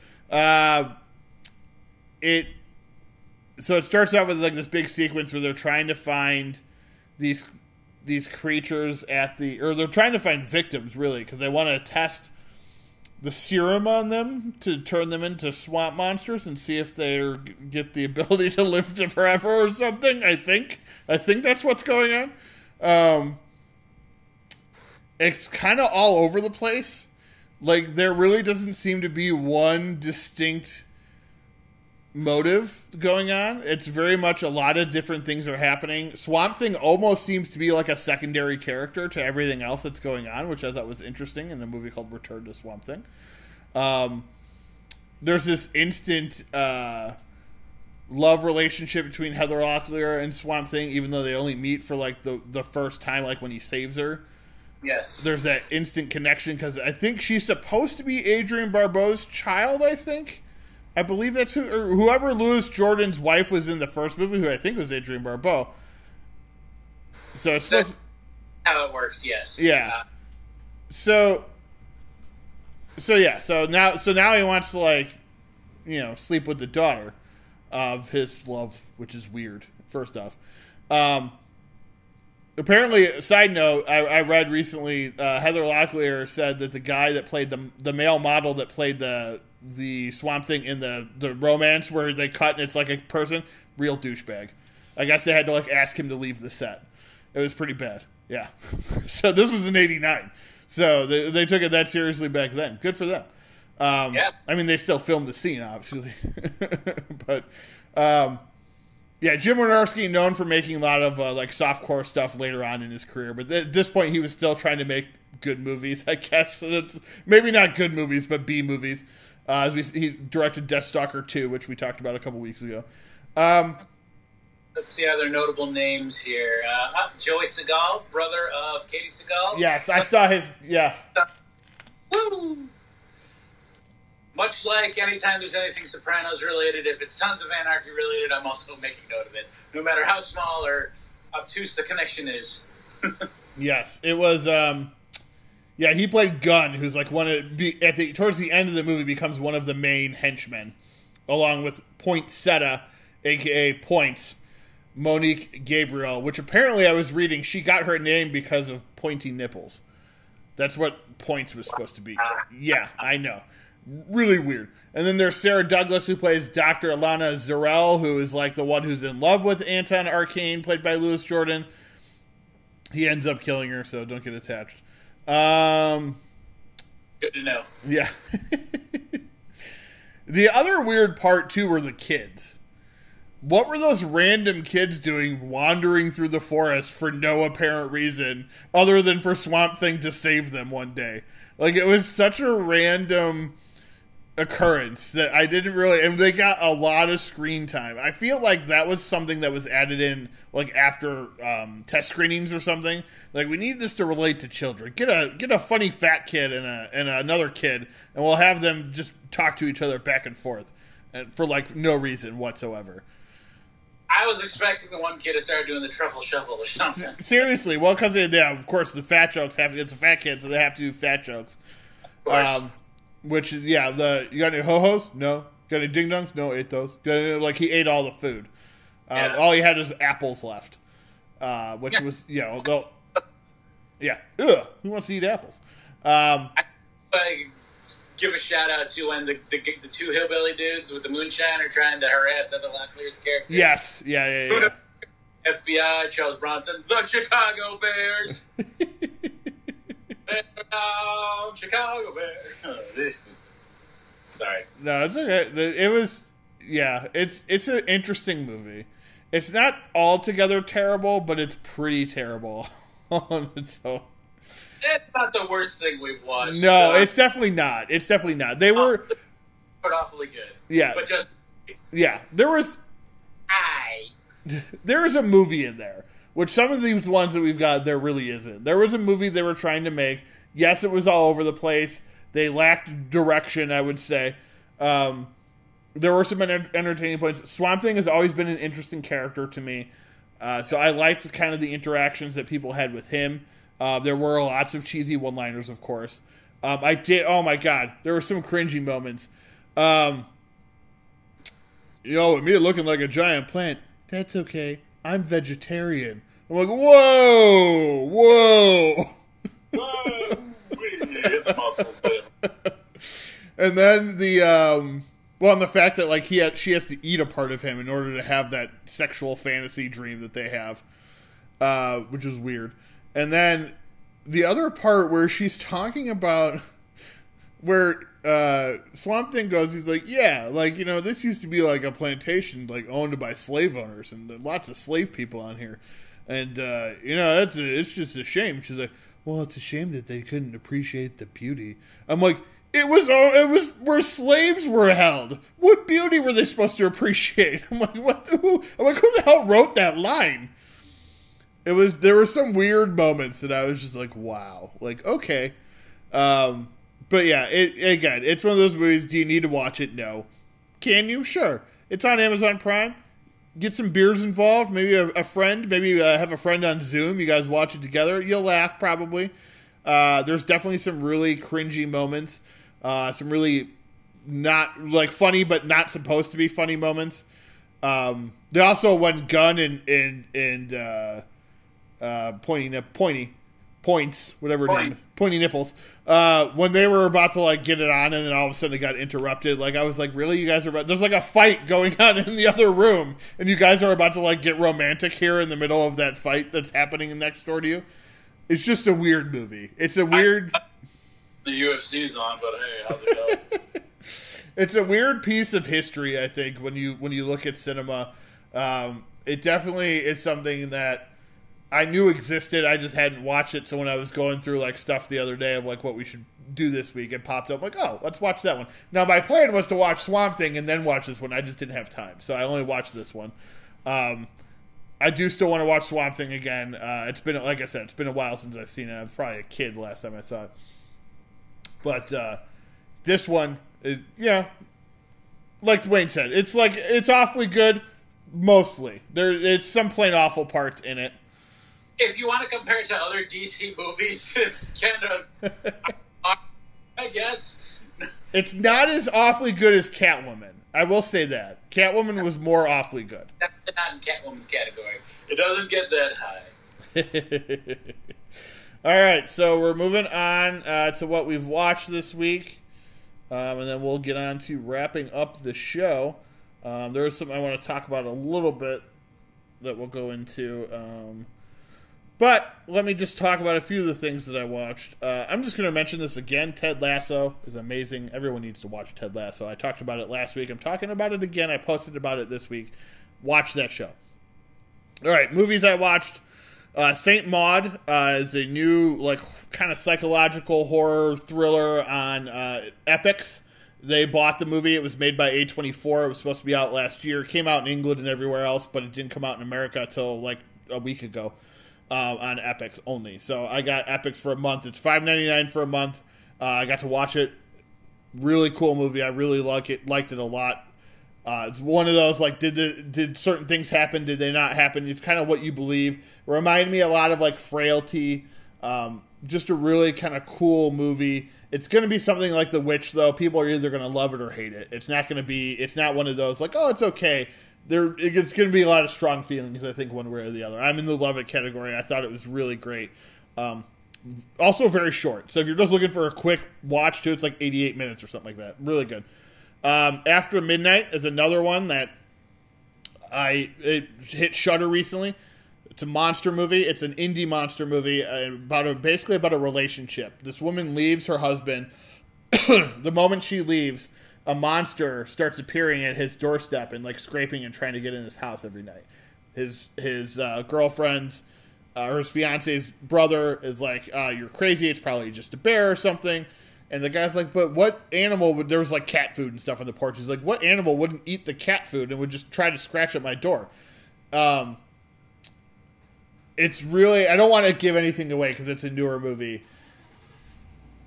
So it starts out with like this big sequence where they're trying to find these creatures they're trying to find victims, really, because they want to test the serum on them to turn them into swamp monsters and see if they get the ability to live to forever or something. I think that's what's going on. It's kind of all over the place. Like, there really doesn't seem to be one distinct motive going on. It's very much a lot of different things are happening. Swamp Thing almost seems to be like a secondary character to everything else that's going on, which I thought was interesting in a movie called Return to Swamp Thing. There's this instant love relationship between Heather Locklear and Swamp Thing, even though they only meet for like the first time, like when he saves her.
Yes.
There's that instant connection because I think she's supposed to be Adrienne Barbeau's child, I believe that's whoever Louis Jordan's wife was in the first movie, who I think was Adrienne Barbeau. So it's supposed
how it works, yes.
Yeah. So now he wants to sleep with the daughter. of his love, which is weird, first off. Apparently, side note, I read recently, Heather Locklear said that the guy that played the male model that played the Swamp Thing in the romance where they cut and it's like a person, real douchebag. I guess they had to like ask him to leave the set. It was pretty bad. Yeah. So this was in '89. So they took it that seriously back then. Good for them. Yeah. I mean, they still filmed the scene, obviously. But, yeah, Jim Wynorski, known for making a lot of like softcore stuff later on in his career. But at this point, he was still trying to make good movies, I guess. So that's, maybe not good movies, but B movies. He directed Deathstalker 2, which we talked about a couple weeks ago.
Let's see other notable names here. Joey Segal, brother of Katie Segal.
Yes, I saw his. Yeah.
Woo! Much like anytime there's anything Sopranos related, if it's Sons of Anarchy related, I'm also making note of it, no matter how small or obtuse the connection is.
Yes, it was. Yeah, he played Gunn, who's like towards the end of the movie becomes one of the main henchmen, along with Poinsettia, aka Points, Monique Gabriel, which apparently I was reading she got her name because of pointy nipples. That's what Points was supposed to be. Yeah, I know. Really weird. And then there's Sarah Douglas, who plays Dr. Alana Zarel, who is like the one who's in love with Anton Arcane, played by Louis Jordan. He ends up killing her, so don't get attached.
Good to know.
Yeah. The other weird part, too, were the kids. What were those random kids doing wandering through the forest for no apparent reason other than for Swamp Thing to save them one day? Like, it was such a random occurrence that I didn't really... And they got a lot of screen time. I feel like that was something that was added in, like, after test screenings or something. Like, we need this to relate to children. Get a funny fat kid and another kid, and we'll have them just talk to each other back and forth for, like, no reason whatsoever.
I was expecting the one kid to start doing the truffle shuffle or something.
Seriously, well, because of course, the fat jokes it's a fat kid, so they have to do fat jokes. Which is, yeah, you got any ho-hos? No. Got any ding-dongs? No, ate those. Like, he ate all the food.
Yeah.
All he had was apples left. Which was, although, yeah. Ugh, who wants to eat apples?
I give a shout out to when the two hillbilly dudes with the moonshine are trying to harass Heather Locklear's character.
Yes, yeah.
FBI, Charles Bronson, the Chicago Bears. Chicago Bears. Sorry.
No, it's okay. It was, yeah. It's an interesting movie. It's not altogether terrible, but it's pretty terrible on its own.
It's not the worst thing we've watched.
No, it's definitely not. It's definitely not. They were
awfully good.
Yeah,
but just
there was a movie in there, which some of these ones that we've got there really isn't. There was a movie they were trying to make. Yes, it was all over the place. They lacked direction, I would say. There were some entertaining points. Swamp Thing has always been an interesting character to me, so I liked kind of the interactions that people had with him. There were lots of cheesy one-liners, of course. I did. Oh my god, there were some cringy moments. With me looking like a giant plant. That's okay. I'm vegetarian. I'm like, whoa.
It's muscle film.
And then the fact that like she has to eat a part of him in order to have that sexual fantasy dream that they have, which is weird. And then the other part where she's talking about where Swamp Thing goes, he's like, yeah, like, this used to be like a plantation, like owned by slave owners and lots of slave people on here. And, it's just a shame. She's like, well, it's a shame that they couldn't appreciate the beauty. I'm like, it was where slaves were held. What beauty were they supposed to appreciate? I'm like, who the hell wrote that line? There were some weird moments that I was just like, wow, like, okay. But yeah, it's one of those movies. Do you need to watch it? No. Can you? Sure. It's on Amazon Prime. Get some beers involved. Maybe a friend. Maybe have a friend on Zoom. You guys watch it together. You'll laugh probably. There's definitely some really cringy moments. Some really not like funny, but not supposed to be funny moments. They also went gun and points, whatever name, pointy nipples. When they were about to like get it on, and then all of a sudden it got interrupted. Like I was like, really, you guys are about? There's like a fight going on in the other room, and you guys are about to like get romantic here in the middle of that fight that's happening next door to you. It's just a weird movie. It's a weird.
The UFC's on, but hey, how's it going?
It's a weird piece of history, I think, when you look at cinema. It definitely is something that I knew existed. I just hadn't watched it. So when I was going through like stuff the other day of like what we should do this week, it popped up like, oh, let's watch that one. Now my plan was to watch Swamp Thing and then watch this one. I just didn't have time, so I only watched this one. I do still want to watch Swamp Thing again. It's been, like I said, it's been a while since I've seen it. I was probably a kid last time I saw it. But this one, like Dwayne said, it's awfully good. Mostly, it's some plain awful parts in it.
If you want to compare it to other DC movies, it's kind of, I guess.
It's not as awfully good as Catwoman. I will say that Catwoman was more awfully good.
That's not in Catwoman's category. It doesn't get that high.
All right, so we're moving on to what we've watched this week, and then we'll get on to wrapping up the show. There is something I want to talk about a little bit that we'll go into. But let me just talk about a few of the things that I watched. I'm just going to mention this again. Ted Lasso is amazing. Everyone needs to watch Ted Lasso. I talked about it last week. I'm talking about it again. I posted about it this week. Watch that show. All right, movies I watched. Saint Maud is a new, like, kind of psychological horror thriller on Epix. They bought the movie. It was made by A24. It was supposed to be out last year. It came out in England and everywhere else, but it didn't come out in America until like a week ago on Epix only. So I got Epix for a month. It's $5.99 for a month. I got to watch it. Really cool movie. I really liked it a lot. It's one of those like, did certain things happen? Did they not happen? It's kind of what you believe. It reminded me a lot of like Frailty. Just a really kind of cool movie. It's going to be something like The Witch, though. People are either going to love it or hate it. It's not one of those like, oh, it's okay. It's going to be a lot of strong feelings, I think, one way or the other. I'm in the love it category. I thought it was really great. Also very short. So if you're just looking for a quick watch, too, it's like 88 minutes or something like that. Really good. After Midnight is another one that it hit Shudder recently. It's a monster movie. It's an indie monster movie basically about a relationship. This woman leaves her husband. The moment she leaves, a monster starts appearing at his doorstep and like scraping and trying to get in his house every night. His girlfriend's or his fiance's brother is like, "You're crazy. It's probably just a bear or something." And the guy's like, "But what animal would?" There was like cat food and stuff on the porch. He's like, "What animal wouldn't eat the cat food and would just try to scratch at my door?" It's really, I don't want to give anything away because it's a newer movie.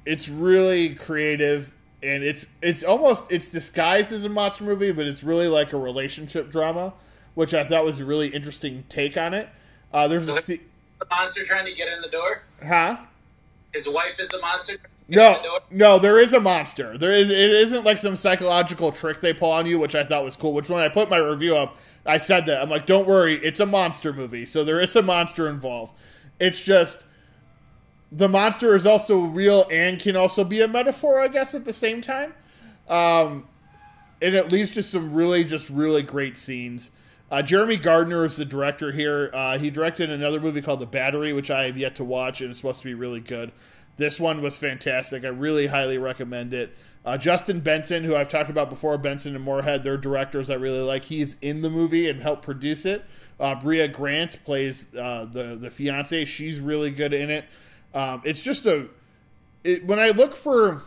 It's really creative, and it's disguised as a monster movie, but it's really like a relationship drama, which I thought was a really interesting take on it.
The monster trying to get in the door?
Huh?
His wife is the monster trying to get in the door?
No, there is a monster. It isn't like some psychological trick they pull on you, which I thought was cool, which when I put my review up, I said that. I'm like, don't worry, it's a monster movie, so there is a monster involved. It's just, the monster is also real and can also be a metaphor, I guess, at the same time. And it leads to some really great scenes. Jeremy Gardner is the director here. He directed another movie called The Battery, which I have yet to watch, and it's supposed to be really good. This one was fantastic. I really highly recommend it. Justin Benson, who I've talked about before, Benson and Moorhead, they're directors I really like. He's in the movie and helped produce it. Bria Grant plays the fiance. She's really good in it. It's just when I look for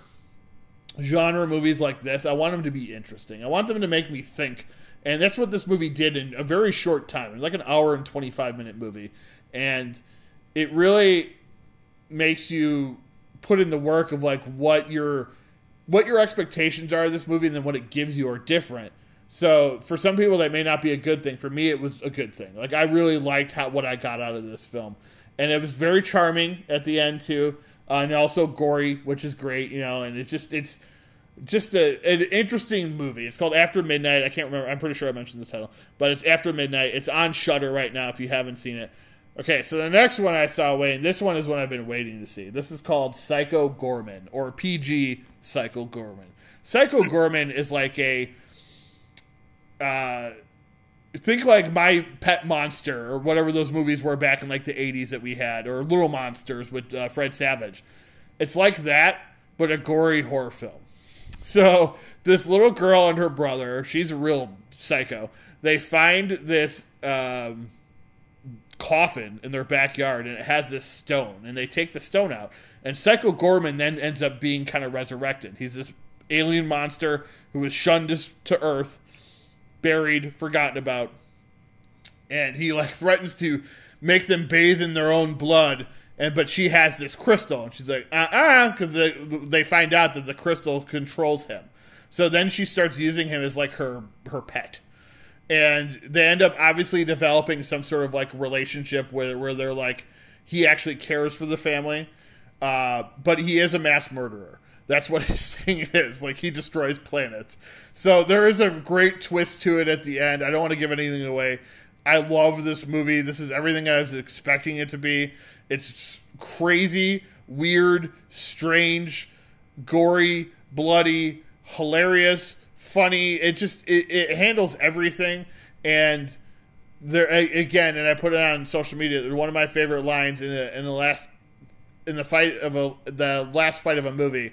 genre movies like this, I want them to be interesting. I want them to make me think. And that's what this movie did in a very short time. It was like an hour and 25-minute movie. And it really makes you put in the work of like what your expectations are of this movie and then what it gives you are different. So for some people that may not be a good thing. For me, it was a good thing. Like I really liked what I got out of this film. And it was very charming at the end too. And also gory, which is great, and just an interesting movie. It's called After Midnight. I can't remember. I'm pretty sure I mentioned the title, but it's After Midnight. It's on Shudder right now if you haven't seen it. Okay, so the next one I saw, Wayne, this one is one I've been waiting to see. This is called Psycho Gorman, or PG Psycho Gorman. Psycho Gorman is like a, think like My Pet Monster, or whatever those movies were back in like the 80s that we had, or Little Monsters with Fred Savage. It's like that, but a gory horror film. So this little girl and her brother, she's a real psycho. They find this coffin in their backyard, and it has this stone, and they take the stone out. And Psycho Gorman then ends up being kind of resurrected. He's this alien monster who was shunned to Earth, buried, forgotten about, and he like threatens to make them bathe in their own blood. But she has this crystal, and she's like, because they find out that the crystal controls him. So then she starts using him as like her pet. And they end up obviously developing some sort of like relationship where they're like, he actually cares for the family, but he is a mass murderer. That's what his thing is. Like, he destroys planets. So there is a great twist to it at the end. I don't want to give anything away. I love this movie. This is everything I was expecting it to be. It's crazy, weird, strange, gory, bloody, hilarious, funny. It handles everything. And there again, and I put it on social media, one of my favorite lines in the last fight of a movie.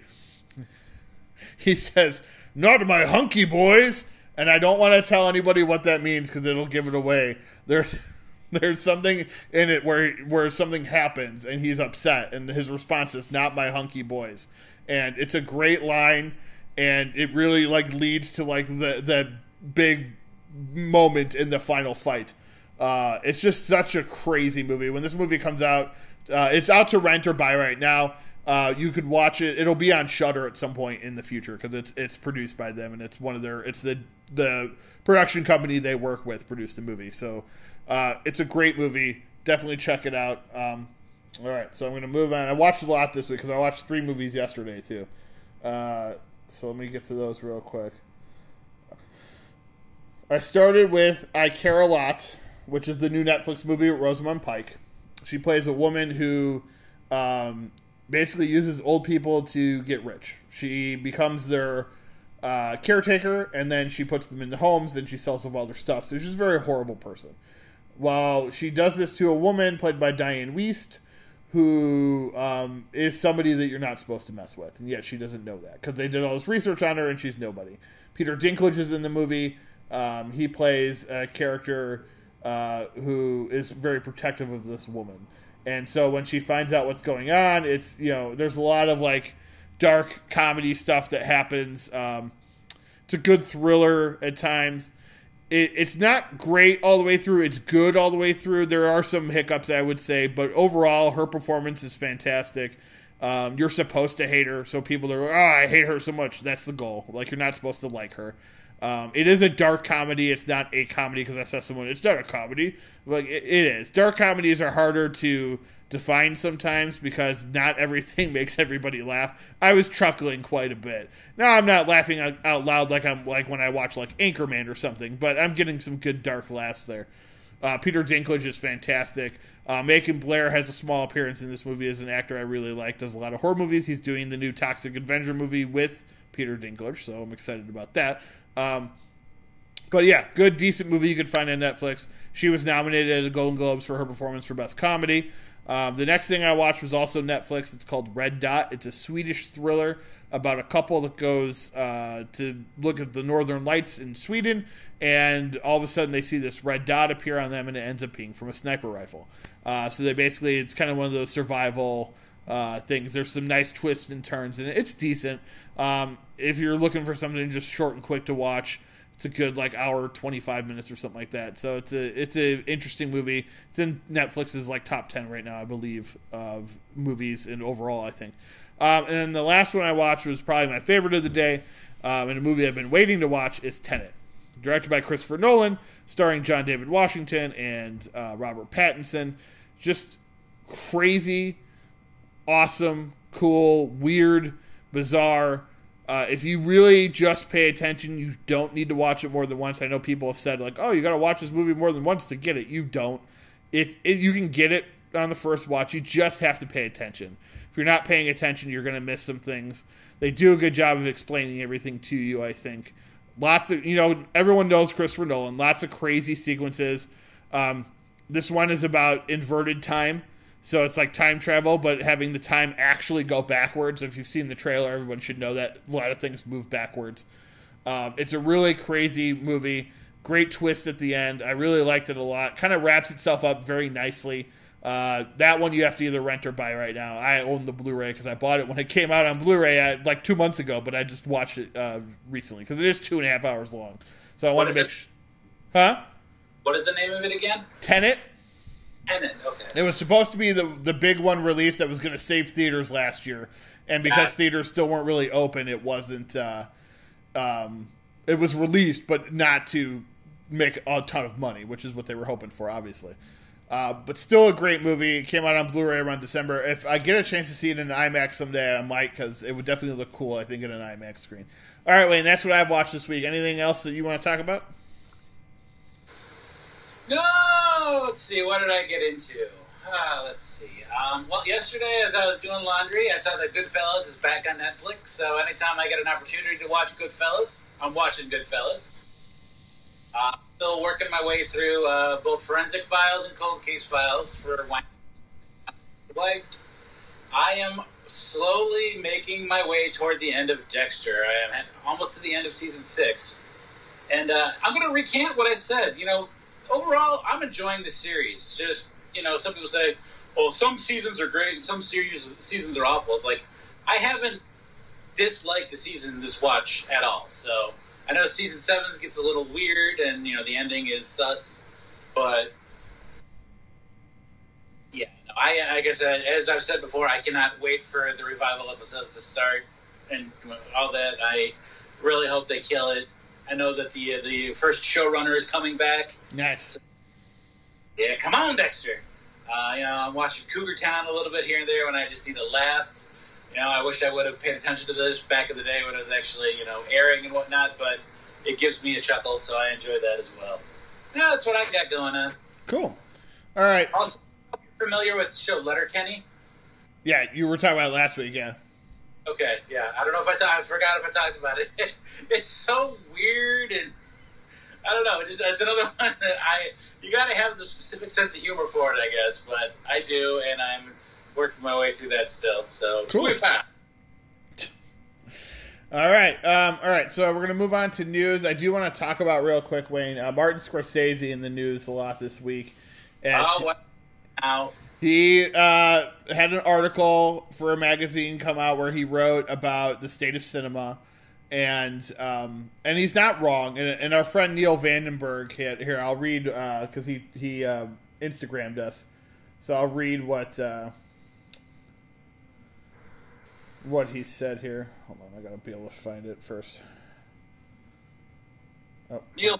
He says, "Not my hunky boys," and I don't want to tell anybody what that means because it'll give it away. There's something in it where something happens and he's upset, and his response is, "Not my hunky boys," and it's a great line, and it really like leads to like the big moment in the final fight. It's just such a crazy movie. When this movie comes out, it's out to rent or buy right now. You could watch it. It'll be on Shudder at some point in the future because it's produced by them, and it's the production company they work with produced the movie. So it's a great movie. Definitely check it out. All right, so I'm going to move on. I watched a lot this week because I watched 3 movies yesterday too. So let me get to those real quick. I started with I Care a Lot, which is the new Netflix movie with Rosamund Pike. She plays a woman who basically uses old people to get rich. She becomes their caretaker, and then she puts them into homes, and she sells them all their stuff. So she's a very horrible person. While she does this to a woman played by Diane Wiest, who is somebody that you're not supposed to mess with, and yet she doesn't know that because they did all this research on her, and she's nobody. Peter Dinklage is in the movie. He plays a character who is very protective of this woman. And so when she finds out what's going on, it's, there's a lot of like dark comedy stuff that happens. It's a good thriller at times. It's not great all the way through. It's good all the way through. There are some hiccups, I would say, but overall her performance is fantastic. You're supposed to hate her, so people are like, I hate her so much. That's the goal. Like, you're not supposed to like her. It is a dark comedy. It's not a comedy because I saw someone, it's not a comedy. Like, it is. Dark comedies are harder to define sometimes because not everything makes everybody laugh. I was chuckling quite a bit. Now, I'm not laughing out loud like I'm like when I watch like Anchorman or something, but I'm getting some good dark laughs there. Peter Dinklage is fantastic. Macon Blair has a small appearance in this movie as an actor I really like. Does a lot of horror movies. He's doing the new Toxic Avenger movie with Peter Dinklage, so I'm excited about that. But yeah, good, decent movie you could find on Netflix. She was nominated at the Golden Globes for her performance for Best Comedy. The next thing I watched was also Netflix. It's called Red Dot. It's a Swedish thriller about a couple that goes to look at the Northern Lights in Sweden, and all of a sudden they see this red dot appear on them, and it ends up being from a sniper rifle. So they basically, it's kind of one of those survival things. There's some nice twists and turns in it. It's decent. If you're looking for something just short and quick to watch, it's a good like hour 25 minutes or something like that. So it's a interesting movie. It's in Netflix's like top 10 right now, I believe, of movies and overall, I think. And then the last one I watched was probably my favorite of the day, and a movie I've been waiting to watch is Tenet, directed by Christopher Nolan, starring John David Washington and Robert Pattinson. Just crazy, awesome, cool, weird, bizarre. If you really just pay attention, you don't need to watch it more than once. I know people have said, like, oh, you got to watch this movie more than once to get it. You don't. You can get it on the first watch. You just have to pay attention. If you're not paying attention, you're going to miss some things. They do a good job of explaining everything to you, I think. Lots of, everyone knows Christopher Nolan. Lots of crazy sequences. This one is about inverted time. So it's like time travel, but having the time actually go backwards. If you've seen the trailer, everyone should know that a lot of things move backwards. It's a really crazy movie. Great twist at the end. I really liked it a lot. Kind of wraps itself up very nicely. That one you have to either rent or buy right now. I own the Blu-ray because I bought it when it came out on Blu-ray like 2 months ago, but I just watched it recently because it is 2.5 hours long. So I wanted to make Huh?
What is the name of it again?
Tenet.
Tenet, okay.
It was supposed to be the big one released that was going to save theaters last year, and because theaters still weren't really open, it wasn't. It was released, but not to make a ton of money, which is what they were hoping for, obviously. But still a great movie. It came out on Blu-ray around December. If I get a chance to see it in IMAX someday, I might, because it would definitely look cool, I think, in an IMAX screen. All right, Wayne, that's what I've watched this week. Anything else that you want to talk about?
No! Let's see, what did I get into? Let's see. Well, yesterday, as I was doing laundry, I saw that Goodfellas is back on Netflix, so anytime I get an opportunity to watch Goodfellas, I'm watching Goodfellas. Still working my way through both Forensic Files and Cold Case Files for my life. I am slowly making my way toward the end of Dexter. I am almost to the end of season 6. And I'm going to recant what I said. Overall, I'm enjoying the series. Just, some people say, well, some seasons are great and some seasons are awful. It's like, I haven't disliked the season this watch at all. So I know season 7 gets a little weird and, the ending is sus. But, yeah, I guess, as I've said before, I cannot wait for the revival episodes to start and all that. I really hope they kill it. I know that the first showrunner is coming back.
Nice.
Yeah, come on, Dexter. I'm watching Cougar Town a little bit here and there when I just need a laugh. I wish I would have paid attention to this back in the day when it was actually, airing and whatnot, but it gives me a chuckle, so I enjoy that as well. Yeah, that's what I got going on.
Cool. All right.
Also, familiar with the show Letterkenny?
Yeah, you were talking about it last week, yeah.
Okay, yeah. I don't know if I forgot if I talked about it. It's so weird, and I don't know. It's another one that you got to have the specific sense of humor for it, I guess. But I do, and I'm working my way through that still. So
cool. All right. So we're gonna move on to news. I do want to talk about real quick, Wayne. Martin Scorsese in the news a lot this week.
Wow.
He had an article for a magazine come out where he wrote about the state of cinema, and he's not wrong. And our friend Neil Vandenberg here, I'll read because he Instagrammed us, so I'll read what he said here. Hold on, I gotta be able to find it first. Oh.
Neil.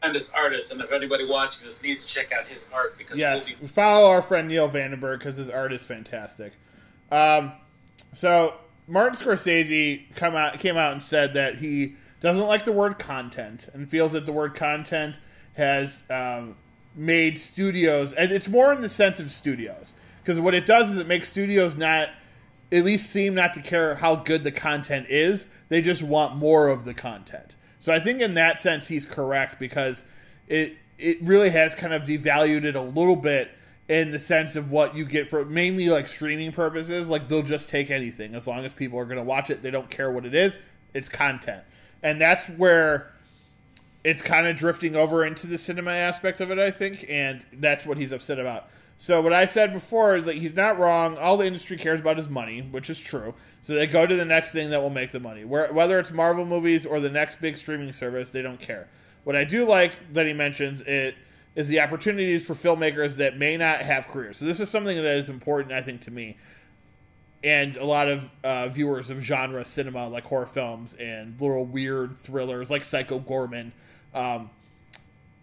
Tremendous artist, and if anybody watching this needs to check out his art, because
yes, follow our friend Neil Vandenberg because his art is fantastic. So Martin Scorsese came out and said that he doesn't like the word content and feels that the word content has made studios, and it's more in the sense of studios, because what it does is it makes studios not at least seem not to care how good the content is. They just want more of the content. So I think in that sense he's correct, because it really has kind of devalued it a little bit in the sense of what you get for mainly like streaming purposes. Like they'll just take anything as long as people are going to watch it. They don't care what it is. It's content. And that's where it's kind of drifting over into the cinema aspect of it, I think, and that's what he's upset about. So what I said before is that he's not wrong. All the industry cares about is money, which is true. So they go to the next thing that will make the money. Whether it's Marvel movies or the next big streaming service, they don't care. What I do like that he mentions is the opportunities for filmmakers that may not have careers. So this is something that is important, I think, to me and a lot of viewers of genre cinema, like horror films and little weird thrillers like Psycho Gorman.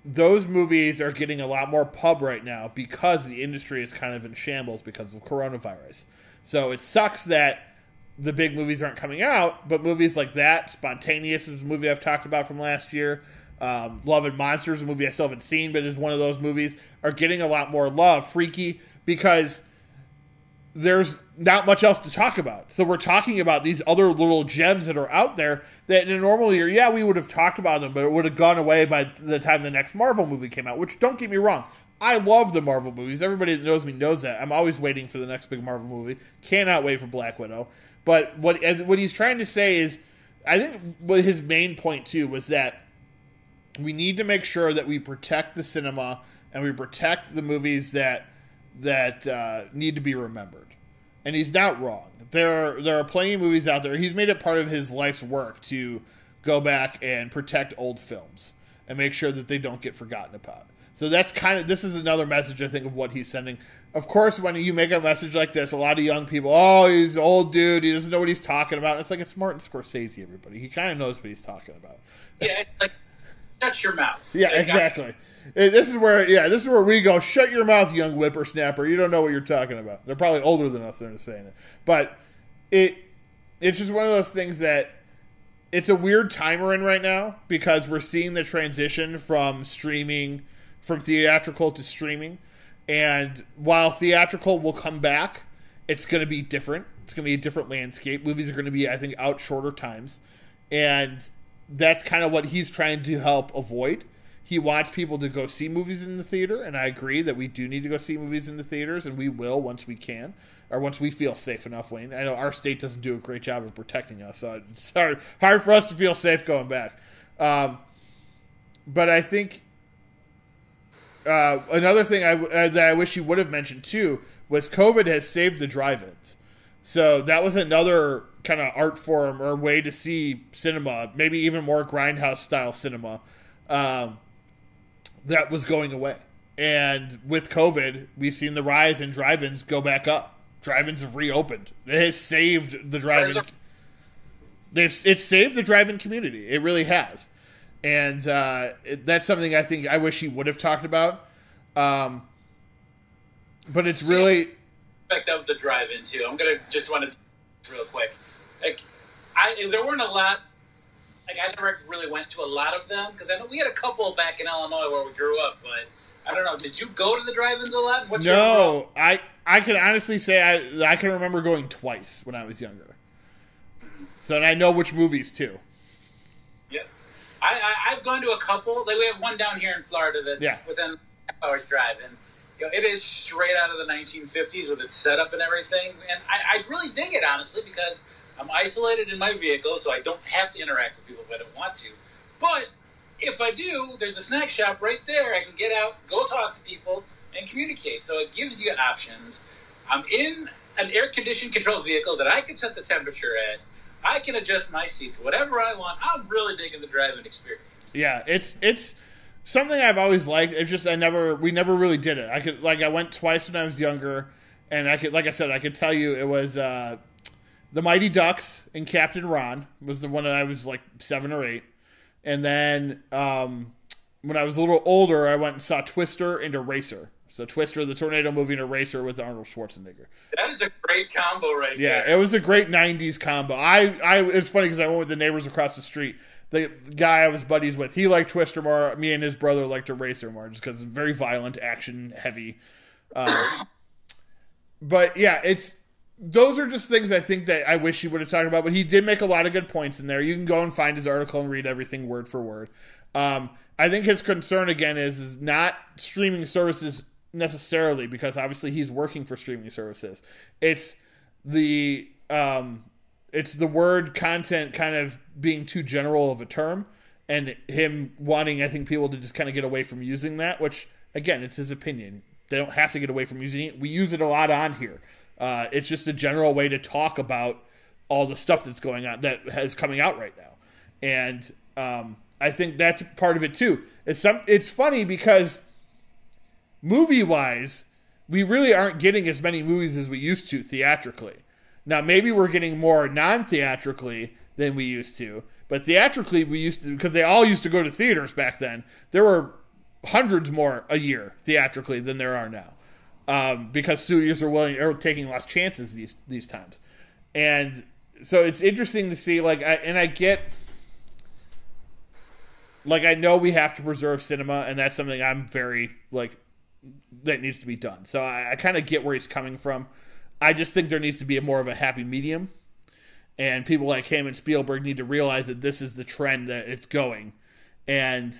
Those movies are getting a lot more pub right now because the industry is kind of in shambles because of coronavirus. So it sucks that the big movies aren't coming out, but movies like that, Spontaneous is a movie I've talked about from last year. Love and Monsters, a movie I still haven't seen, but is one of those movies, are getting a lot more love. Freaky, because there's not much else to talk about. So we're talking about these other little gems that are out there that in a normal year, yeah, we would have talked about them, but it would have gone away by the time the next Marvel movie came out, which, don't get me wrong, I love the Marvel movies. Everybody that knows me knows that. I'm always waiting for the next big Marvel movie. Cannot wait for Black Widow. But what he's trying to say is, I think what his main point, too, was that we need to make sure that we protect the cinema and we protect the movies that need to be remembered. And he's not wrong. There are plenty of movies out there. He's made it part of his life's work to go back and protect old films and make sure that they don't get forgotten about. So this is another message, I think, of what he's sending. Of course, when you make a message like this, a lot of young people, oh, he's an old dude, he doesn't know what he's talking about. And it's like, it's Martin Scorsese, everybody. He kind of knows what he's talking about.
Yeah, it's like, shut your mouth.
Yeah, exactly. This is where we go, shut your mouth, young whippersnapper. You don't know what you're talking about. They're probably older than us that are saying it. But it's just one of those things that it's a weird time we're in right now because we're seeing the transition from theatrical to streaming. And while theatrical will come back, it's going to be different. It's going to be a different landscape. Movies are going to be, I think, out shorter times. And that's kind of what he's trying to help avoid. He wants people to go see movies in the theater, and I agree that we do need to go see movies in the theaters, and we will once we can, or once we feel safe enough, Wayne. I know our state doesn't do a great job of protecting us, so it's hard for us to feel safe going back. But I think another thing that I wish you would have mentioned, too, was COVID has saved the drive-ins. So that was another kind of art form or way to see cinema, maybe even more grindhouse-style cinema, that was going away. And with COVID, we've seen the rise in drive-ins go back up. Drive-ins have reopened. It has saved the drive-in. It's saved the drive-in community. It really has. And that's something I wish he would have talked about. But it's really
aspect of the drive-in too. I'm gonna just want to real quick. Like, there weren't a lot. Like, I never really went to a lot of them because I know we had a couple back in Illinois where we grew up. But I don't know. Did you go to the drive-ins a lot?
No, I can honestly say I can remember going twice when I was younger. Mm-hmm. So and I know which movies too. Yeah,
I've gone to a couple. Like, we have one down here in Florida that's within a half hour's drive, and it is straight out of the 1950s with its setup and everything. And I really dig it, honestly, because I'm isolated in my vehicle, so I don't have to interact with people if I don't want to. But if I do, there's a snack shop right there. I can get out, go talk to people, and communicate. So it gives you options. I'm in an air-conditioned controlled vehicle that I can set the temperature at. I can adjust my seat to whatever I want. I'm really digging the driving experience.
Yeah, it's something I've always liked. It's just we never really did it. I went twice when I was younger, and I could tell you it was The Mighty Ducks and Captain Ron was the one that I was like 7 or 8. And then when I was a little older, I went and saw Twister and Eraser. So Twister, the tornado movie, and Eraser with Arnold Schwarzenegger.
That is a great combo right there.
Yeah, it was a great 90s combo. It's funny because I went with the neighbors across the street. The guy I was buddies with, he liked Twister more. Me and his brother liked Eraser more just because it's very violent, action heavy. But yeah, those are just things I think that I wish he would have talked about. But he did make a lot of good points in there. You can go and find his article and read everything word for word. I think his concern again is not streaming services necessarily, because obviously he's working for streaming services. It's the word content kind of being too general of a term, and him wanting, I think, people to just kind of get away from using that, which, again, it's his opinion. They don't have to get away from using it. We use it a lot on here. It's just a general way to talk about all the stuff that's going on, that is coming out right now. And I think that's part of it, too. It's funny because movie-wise, we really aren't getting as many movies as we used to theatrically. Now, maybe we're getting more non-theatrically than we used to, but theatrically we used to, because they all used to go to theaters back then, there were hundreds more a year theatrically than there are now, because studios are taking less chances these times. And so it's interesting to see, like, I get, like, I know we have to preserve cinema, and that's something I'm very, like, that needs to be done. So I kind of get where he's coming from. I just think there needs to be more of a happy medium, and people like him and Spielberg need to realize that this is the trend that it's going, and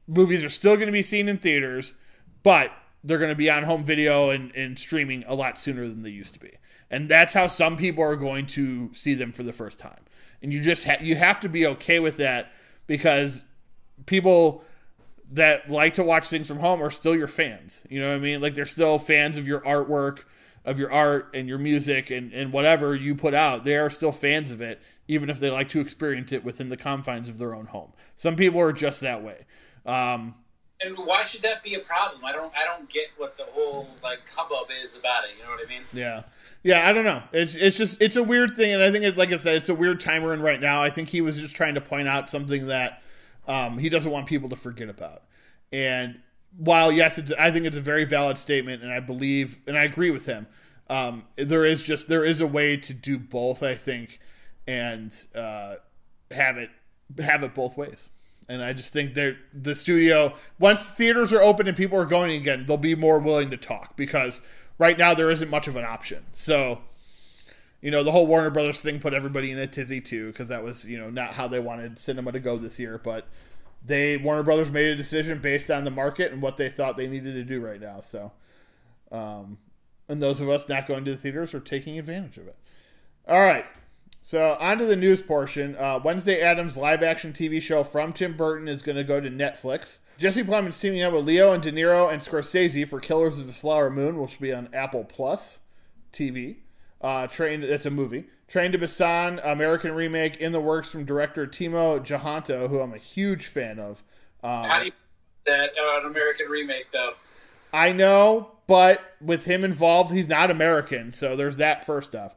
movies are still going to be seen in theaters, but they're going to be on home video and streaming a lot sooner than they used to be. And that's how some people are going to see them for the first time. And you just you have to be okay with that, because people that like to watch things from home are still your fans. You know what I mean? Like, they're still fans of your artwork, of your art and your music and whatever you put out. They are still fans of it, even if they like to experience it within the confines of their own home. Some people are just that way.
And why should that be a problem? I don't get what the whole, like, hubbub is about it. You know what I mean?
Yeah, I don't know. It's a weird thing, and I think, like I said, it's a weird time we're in right now. I think he was just trying to point out something that he doesn't want people to forget about. And while, yes, I think it's a very valid statement, and I believe, and I agree with him, there is a way to do both, I think, and have it both ways. And I just think that the studio, once theaters are open and people are going again, they'll be more willing to talk, because right now there isn't much of an option. So, the whole Warner Brothers thing put everybody in a tizzy too, because that was, not how they wanted cinema to go this year. But Warner Brothers made a decision based on the market and what they thought they needed to do right now. So, and those of us not going to the theaters are taking advantage of it. All right. So, on to the news portion. Wednesday Addams live-action TV show from Tim Burton is going to go to Netflix. Jesse Plemons teaming up with Leo and De Niro and Scorsese for Killers of the Flower Moon, which will be on Apple Plus TV. It's a movie. Train to Busan, American remake in the works from director Timo Tjahjanto, who I'm a huge fan of.
How do you that an American remake, though?
I know, but with him involved, he's not American, so there's that first off.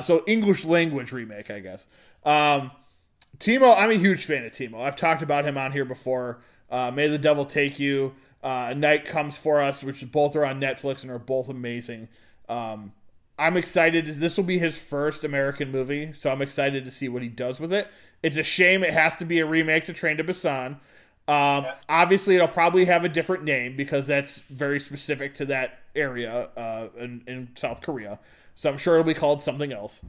So English language remake, I guess. Timo, I'm a huge fan of Timo. I've talked about him on here before. May the Devil Take You, A Night Comes For Us, which both are on Netflix and are both amazing. I'm excited. This will be his first American movie, so I'm excited to see what he does with it. It's a shame it has to be a remake to Train to Busan. Obviously, it'll probably have a different name, because that's very specific to that area in South Korea. So I'm sure it'll be called something else.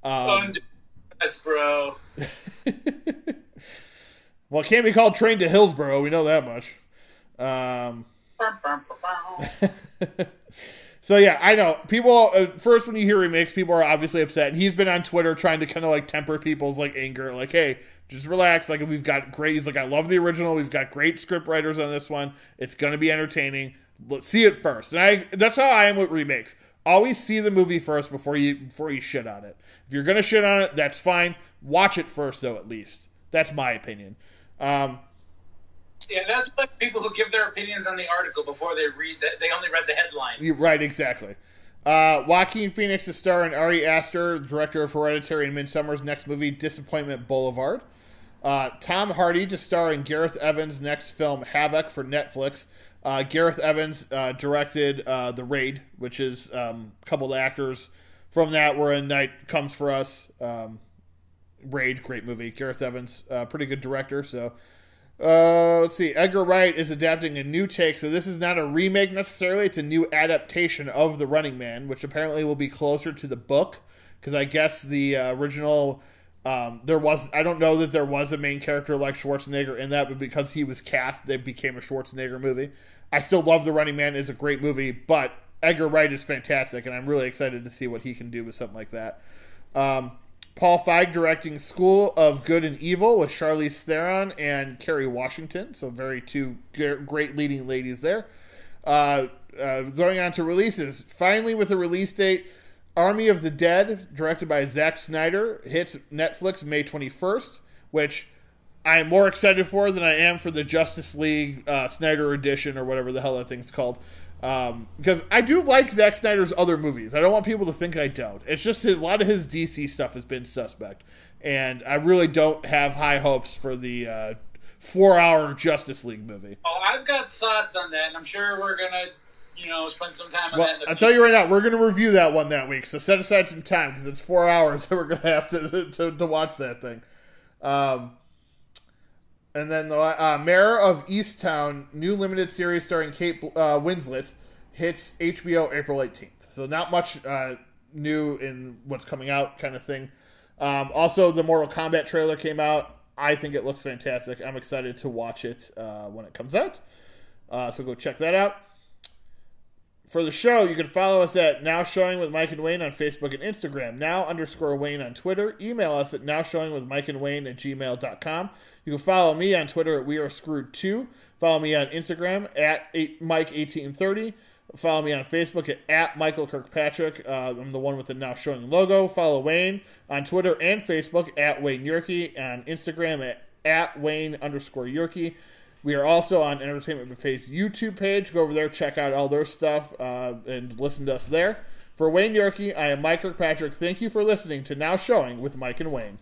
Yes, bro.
Well, it can't be called Train to Hillsborough. We know that much. So, yeah, I know. People, first when you hear remakes, people are obviously upset. And he's been on Twitter trying to kind of, like, temper people's, like, anger. Like, hey, just relax. Like, we've got great, he's like, I love the original. We've got great script writers on this one. It's going to be entertaining. Let's see it first. And that's how I am with remakes. Always see the movie first before you shit on it. If you're going to shit on it, that's fine. Watch it first, though, at least. That's my opinion.
Yeah, that's like people who give their opinions on the article before they read that. They only read the headline.
Right, exactly. Joaquin Phoenix to star in Ari Aster, director of Hereditary and Midsommar's next movie, Disappointment Boulevard. Tom Hardy to star in Gareth Evans' next film, Havoc, for Netflix. Gareth Evans directed The Raid, which is a couple of the actors from that were in Night Comes For Us. Raid, great movie. Gareth Evans, pretty good director. So, let's see. Edgar Wright is adapting a new take. So this is not a remake necessarily. It's a new adaptation of The Running Man, which apparently will be closer to the book. Because I guess the original... I don't know that there was a main character like Schwarzenegger in that, but because he was cast, it became a Schwarzenegger movie. I still love The Running Man. It's a great movie, but Edgar Wright is fantastic, and I'm really excited to see what he can do with something like that. Paul Feig directing School of Good and Evil with Charlize Theron and Kerry Washington, so two great leading ladies there. Going on to releases, finally with a release date, Army of the Dead, directed by Zack Snyder, hits Netflix May 21st, which I am more excited for than I am for the Justice League Snyder edition, or whatever the hell that thing's called. Because I do like Zack Snyder's other movies. I don't want people to think I don't. It's just a lot of his DC stuff has been suspect. And I really don't have high hopes for the 4-hour Justice League movie.
Oh, I've got thoughts on that, and I'm sure we're going to spend some time on
Well,
that.
I'll tell you right now, we're going to review that one that week, so set aside some time because it's 4 hours that we're going to have to watch that thing. And then the Mayor of Easttown, new limited series starring Kate Winslet, hits HBO April 18th. So not much new in what's coming out kind of thing. Also, the Mortal Kombat trailer came out. I think it looks fantastic. I'm excited to watch it when it comes out. So go check that out. For the show, you can follow us at Now Showing with Mike and Wayne on Facebook and Instagram. Now_Wayne on Twitter. Email us at nowshowingwithmikeandwayne@gmail.com. You can follow me on Twitter at WeAreScrewed2. Follow me on Instagram at Mike1830. Follow me on Facebook at Michael Kirkpatrick. I'm the one with the Now Showing logo. Follow Wayne on Twitter and Facebook at Wayne Yerke. On Instagram at Wayne_Yerke. We are also on Entertainment Buffet's YouTube page. Go over there, check out all their stuff, and listen to us there. For Wayne Yerke, I am Mike Kirkpatrick. Thank you for listening to Now Showing with Mike and Wayne.